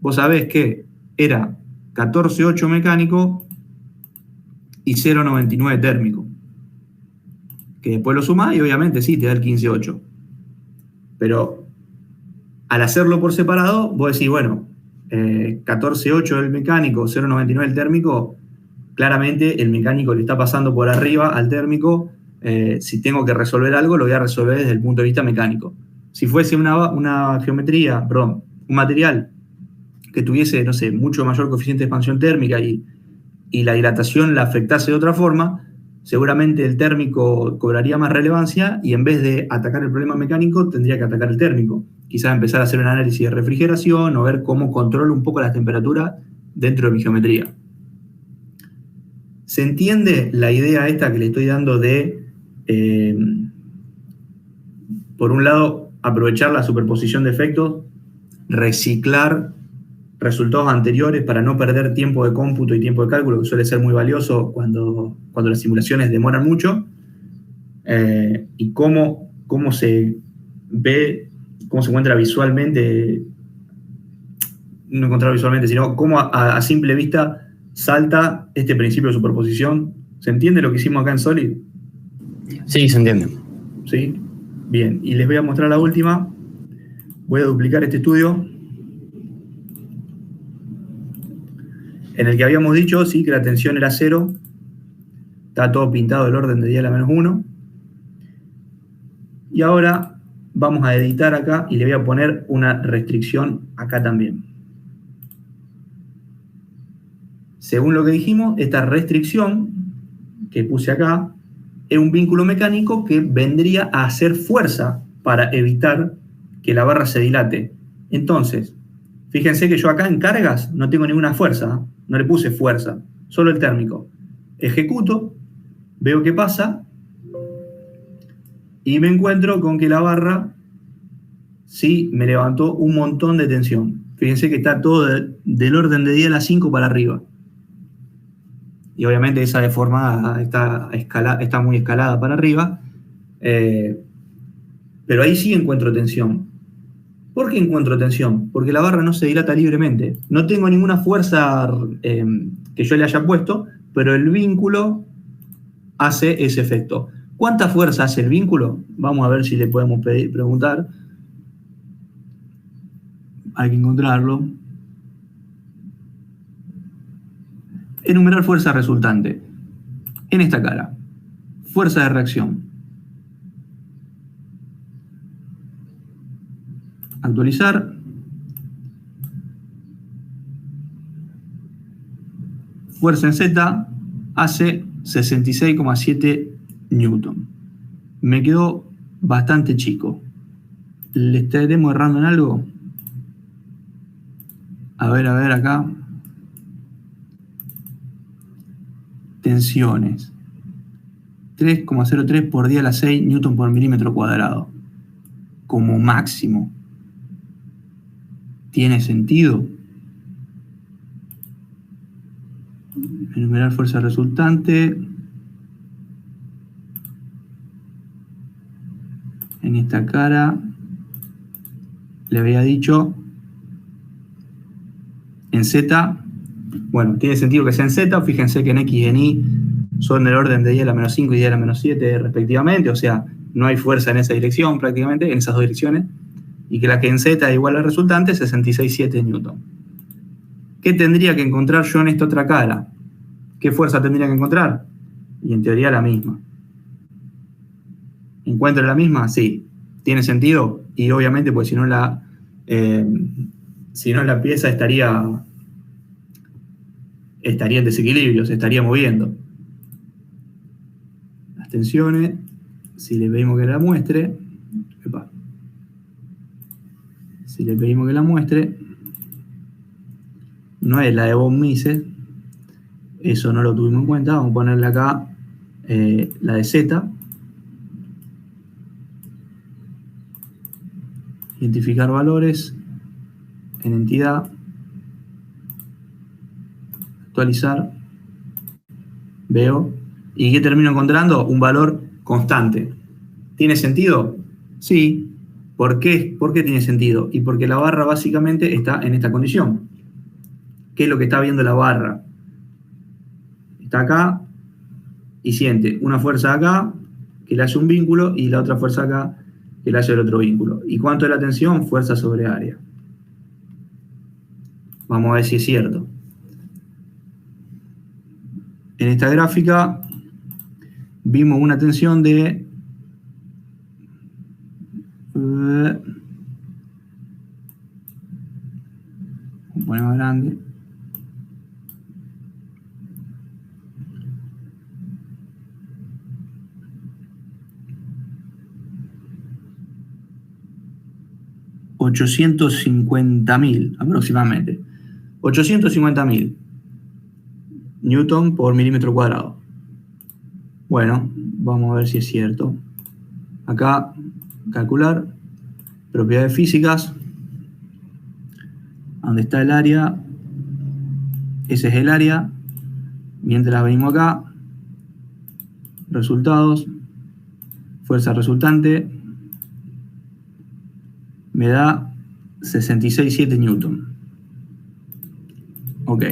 vos sabés que era 14,8 mecánico y 0,99 térmico. Que después lo sumás y obviamente sí, te da el 15,8. Pero al hacerlo por separado, vos decís, bueno, 14,8 el mecánico, 0,99 el térmico, claramente el mecánico le está pasando por arriba al térmico. Si tengo que resolver algo, lo voy a resolver desde el punto de vista mecánico. Si fuese una geometría, perdón, un material que tuviese, no sé, mucho mayor coeficiente de expansión térmica y la dilatación la afectase de otra forma, seguramente el térmico cobraría más relevancia y en vez de atacar el problema mecánico, tendría que atacar el térmico. Quizás empezar a hacer un análisis de refrigeración o ver cómo controlo un poco la temperatura dentro de mi geometría. ¿Se entiende la idea esta que le estoy dando de, por un lado, aprovechar la superposición de efectos, reciclar resultados anteriores para no perder tiempo de cómputo y tiempo de cálculo, que suele ser muy valioso cuando las simulaciones demoran mucho, y cómo se ve, cómo se encuentra visualmente, no encontrar visualmente, sino cómo a simple vista salta este principio de superposición. ¿Se entiende lo que hicimos acá en Solid? Sí, se entiende. ¿Sí? Bien, y les voy a mostrar la última. Voy a duplicar este estudio en el que habíamos dicho, sí, que la tensión era 0. Está todo pintado del orden de 10 a la menos 1. Y ahora vamos a editar acá y le voy a poner una restricción acá también. Según lo que dijimos, esta restricción que puse acá es un vínculo mecánico que vendría a hacer fuerza para evitar que la barra se dilate. Entonces, fíjense que yo acá en cargas no tengo ninguna fuerza, no le puse fuerza, solo el térmico. Ejecuto, veo qué pasa y me encuentro con que la barra sí me levantó un montón de tensión. Fíjense que está todo del orden de 10 a la 5 para arriba. Y obviamente esa deformada está muy escalada para arriba. Pero ahí sí encuentro tensión. ¿Por qué encuentro tensión? Porque la barra no se dilata libremente. No tengo ninguna fuerza que yo le haya puesto, pero el vínculo hace ese efecto. ¿Cuánta fuerza hace el vínculo? Vamos a ver si le podemos preguntar. Hay que encontrarlo. Enumerar fuerza resultante. En esta cara. Fuerza de reacción. Actualizar. Fuerza en Z hace 66,7 newton. Me quedó bastante chico. ¿Le estaremos errando en algo? A ver acá. Tensiones. 3,03 por 10 a la 6 newton por milímetro cuadrado. Como máximo. ¿Tiene sentido? Enumerar fuerza resultante. En esta cara le había dicho en Z, bueno, tiene sentido que sea en Z, fíjense que en X y en Y son del orden de 10 a la menos 5 y 10 a la menos 7 respectivamente, o sea, no hay fuerza en esa dirección prácticamente, en esas dos direcciones, y que la que en Z es igual al resultante, 66,7 Newton. ¿Qué tendría que encontrar yo en esta otra cara? ¿Qué fuerza tendría que encontrar? Y en teoría la misma. ¿Encuentro la misma? Sí. ¿Tiene sentido? Y obviamente, pues si no la pieza estaría en desequilibrio, se estaría moviendo. Las tensiones, si le pedimos que la muestre, no es la de von Mises, eso no lo tuvimos en cuenta, vamos a ponerle acá la de Z. Identificar valores en entidad, actualizar, veo, ¿y qué termino encontrando? Un valor constante. ¿Tiene sentido? Sí. ¿Por qué? ¿Por qué tiene sentido? Y porque la barra básicamente está en esta condición. ¿Qué es lo que está viendo la barra? Está acá y siente una fuerza acá que le hace un vínculo y la otra fuerza acá que le hace el otro vínculo. ¿Y cuánto es la tensión? Fuerza sobre área. Vamos a ver si es cierto. En esta gráfica vimos una tensión de vamos a poner más grande. $850.000 aproximadamente. 850.000 Newton por milímetro cuadrado. Bueno, vamos a ver si es cierto. Acá, calcular propiedades físicas. ¿Dónde está el área? Ese es el área. Mientras venimos acá, resultados, fuerza resultante, me da 66,7 Newton. Ok.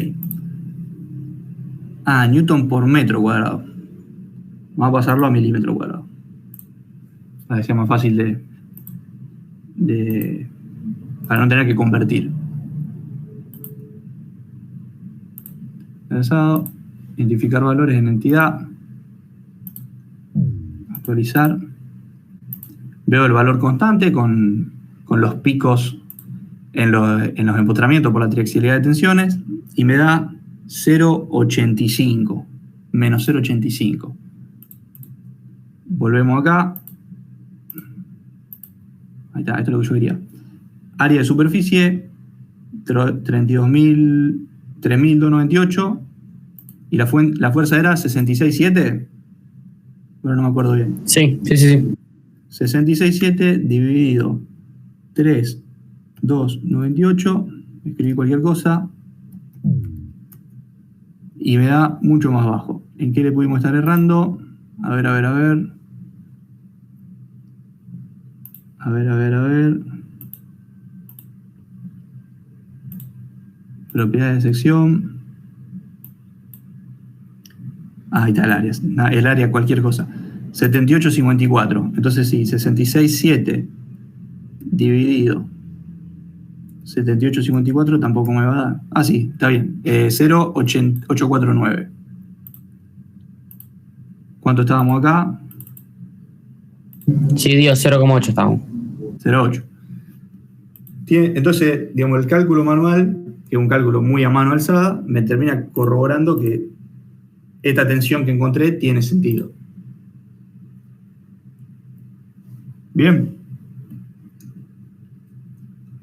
Newton por metro cuadrado. Vamos a pasarlo a milímetro cuadrado, para que sea más fácil para no tener que convertir. Pensado, identificar valores en entidad, actualizar. Veo el valor constante con los picos en los empotramientos por la triaxialidad de tensiones y me da 0,85, menos 0,85. Volvemos acá. Ahí está, esto es lo que yo quería. Área de superficie, 3.298. Y la fuerza era 66,7. Bueno, no me acuerdo bien. Sí. 66,7 dividido 3.298. Escribí cualquier cosa. Y me da mucho más bajo. ¿En qué le pudimos estar errando? A ver. Propiedades de sección. Ahí está el área. El área, cualquier cosa. 78,54. Entonces sí, 66,7 dividido 78,54 tampoco me va a dar. Sí, está bien. 0,849. ¿Cuánto estábamos acá? Sí, dio 0,8 estamos. 0,8. Entonces, digamos, el cálculo manual, que es un cálculo muy a mano alzada, me termina corroborando que esta tensión que encontré tiene sentido. Bien.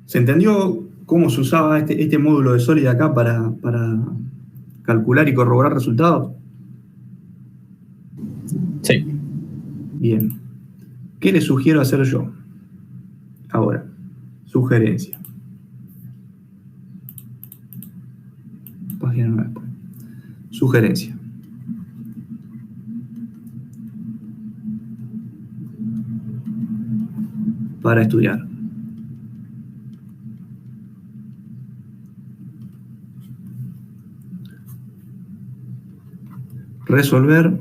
¿Se entendió cómo se usaba este módulo de sólida acá para calcular y corroborar resultados? Sí. Bien. ¿Qué les sugiero hacer yo? Ahora, sugerencia. Página 9. Sugerencia. Para estudiar. resolver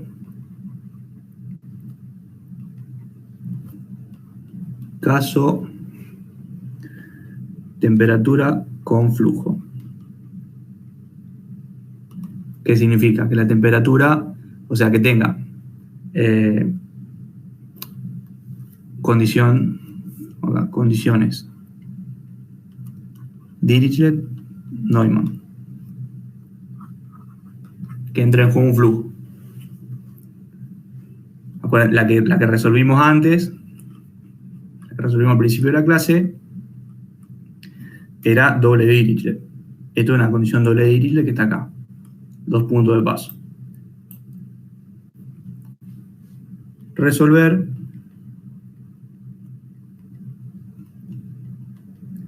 caso temperatura con flujo. ¿Qué significa? Que la temperatura, o sea, que tenga condiciones Dirichlet-Neumann, que entre en juego un flujo. La que resolvimos antes, la que resolvimos al principio de la clase, era doble Dirichlet. Esto es una condición doble Dirichlet que está acá. 2 puntos de paso. Resolver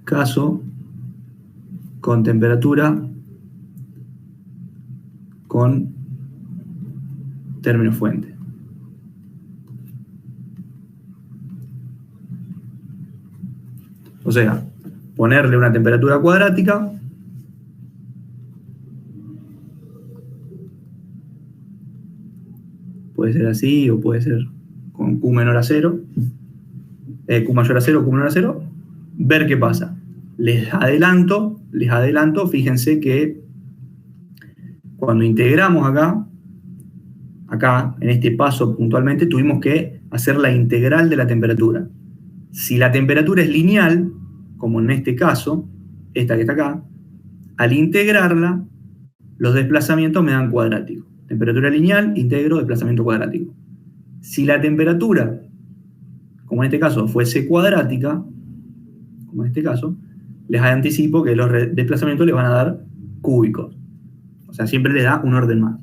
caso con temperatura con término fuente. O sea, ponerle una temperatura cuadrática puede ser así o puede ser con Q menor a 0, Q mayor a 0, Q menor a 0, ver qué pasa. Les adelanto, fíjense que cuando integramos acá, en este paso puntualmente, tuvimos que hacer la integral de la temperatura. Si la temperatura es lineal, como en este caso, esta que está acá, al integrarla, los desplazamientos me dan cuadrático. Temperatura lineal, integro, desplazamiento cuadrático. Si la temperatura, como en este caso, fuese cuadrática, como en este caso, les anticipo que los desplazamientos les van a dar cúbicos. O sea, siempre les da un orden más.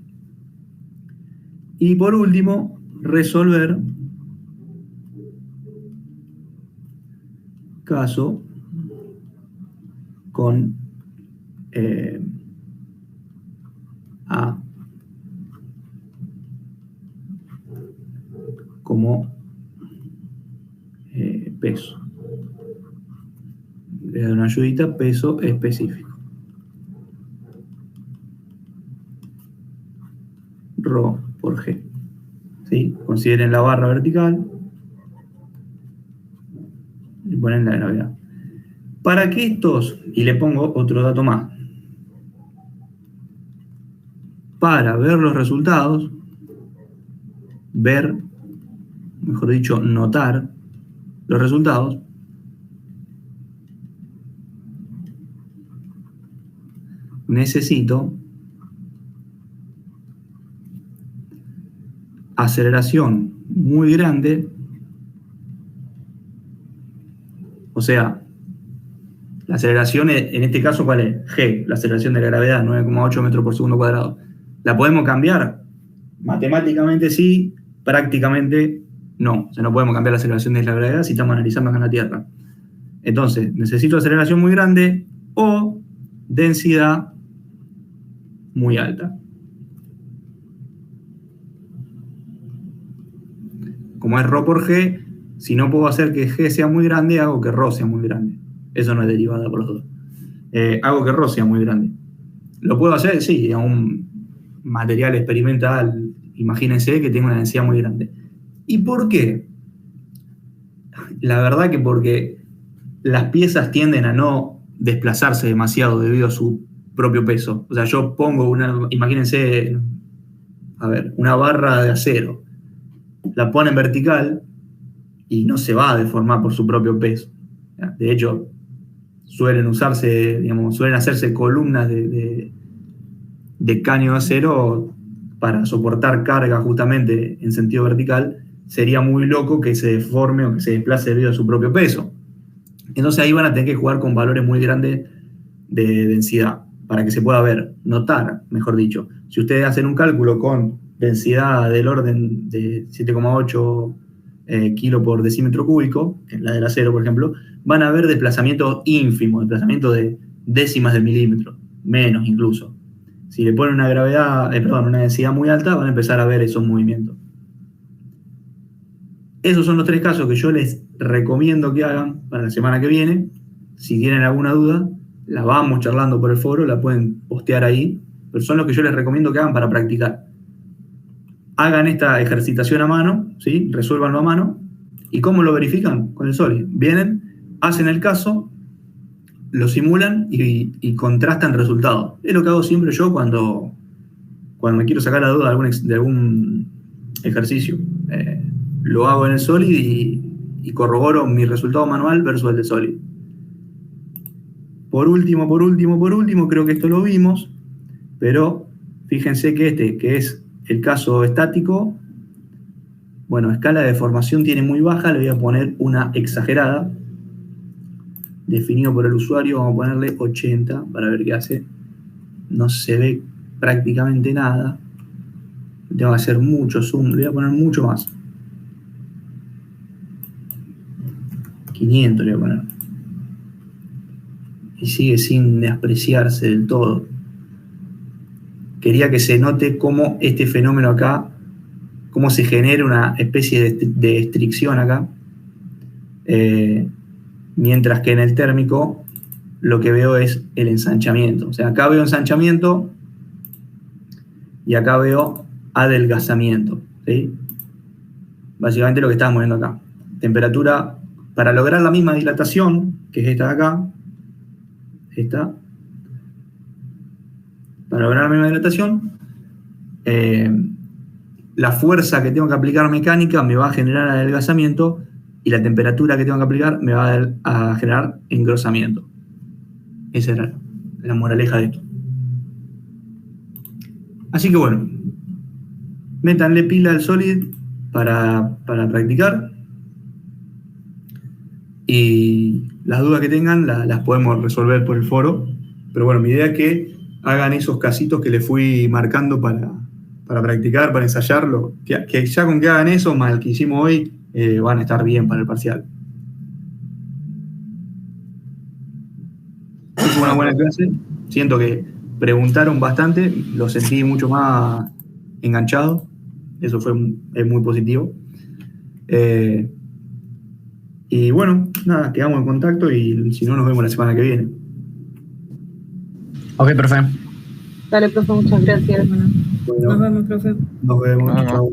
Y por último, resolver caso con A como peso. Le da una ayudita, peso específico. Rho por G. ¿Sí? Consideren la barra vertical y ponen la gravedad. Para que estos, y le pongo otro dato más, para ver los resultados, mejor dicho, notar los resultados, necesito aceleración muy grande, o sea, la aceleración en este caso, ¿cuál es? G, la aceleración de la gravedad, 9,8 metros por segundo cuadrado. ¿La podemos cambiar? Matemáticamente sí, prácticamente no. O sea, no podemos cambiar la aceleración de la gravedad si estamos analizando acá en la Tierra. Entonces, necesito aceleración muy grande o densidad muy alta. Como es Rho por G, si no puedo hacer que G sea muy grande, hago que Rho sea muy grande. Eso no es derivada por los dos. Hago que Rho sea muy grande. ¿Lo puedo hacer? Sí, a un material experimental, imagínense que tenga una densidad muy grande. ¿Y por qué? La verdad que porque las piezas tienden a no desplazarse demasiado debido a su propio peso. O sea, yo pongo imagínense, una barra de acero, la ponen vertical y no se va a deformar por su propio peso. De hecho, suelen hacerse columnas de caño de acero para soportar carga justamente en sentido vertical. Sería muy loco que se deforme o que se desplace debido a su propio peso. Entonces ahí van a tener que jugar con valores muy grandes de densidad para que se pueda notar, mejor dicho. Si ustedes hacen un cálculo con densidad del orden de 7,8 kilo por decímetro cúbico, en la del acero, por ejemplo, van a ver desplazamientos ínfimos, desplazamientos de décimas de milímetro, menos incluso. Si le ponen una densidad muy alta, van a empezar a ver esos movimientos. Esos son los 3 casos que yo les recomiendo que hagan para la semana que viene. Si tienen alguna duda, la vamos charlando por el foro, la pueden postear ahí, pero son los que yo les recomiendo que hagan para practicar. hagan esta ejercitación a mano, ¿sí? Resuélvanlo a mano. ¿Y cómo lo verifican? Con el Solid. Vienen, hacen el caso, lo simulan y contrastan resultados. Es lo que hago siempre yo cuando me quiero sacar la duda de algún ejercicio. Lo hago en el Solid y corroboro mi resultado manual versus el de Solid. Por último, creo que esto lo vimos, pero fíjense que que es el caso estático, bueno, escala de deformación tiene muy baja, le voy a poner una exagerada, definido por el usuario, vamos a ponerle 80 para ver qué hace. No se ve prácticamente nada. Tengo que hacer mucho zoom, le voy a poner mucho más. 500 le voy a poner. Y sigue sin apreciarse del todo. Quería que se note cómo este fenómeno acá, cómo se genera una especie de estricción acá, mientras que en el térmico lo que veo es el ensanchamiento. O sea, acá veo ensanchamiento y acá veo adelgazamiento, ¿sí? Básicamente lo que estábamos viendo acá. Temperatura, para lograr la misma dilatación, que es esta de acá, para lograr la misma dilatación, la fuerza que tengo que aplicar mecánica me va a generar adelgazamiento y la temperatura que tengo que aplicar me va a generar engrosamiento. Esa era la moraleja de esto. Así que bueno, métanle pila al Solid para practicar y las dudas que tengan las podemos resolver por el foro, pero bueno, mi idea es que hagan esos casitos que les fui marcando para practicar, para ensayarlo, que ya con que hagan eso, más el que hicimos hoy, van a estar bien para el parcial. Fue una buena clase, siento que preguntaron bastante, lo sentí mucho más enganchado, eso es muy positivo. Y bueno, nada, quedamos en contacto y si no, nos vemos la semana que viene. Ok, profe. Dale, profe, muchas gracias. Bueno, Nos vemos, profe. nos vemos. Ah, Chao.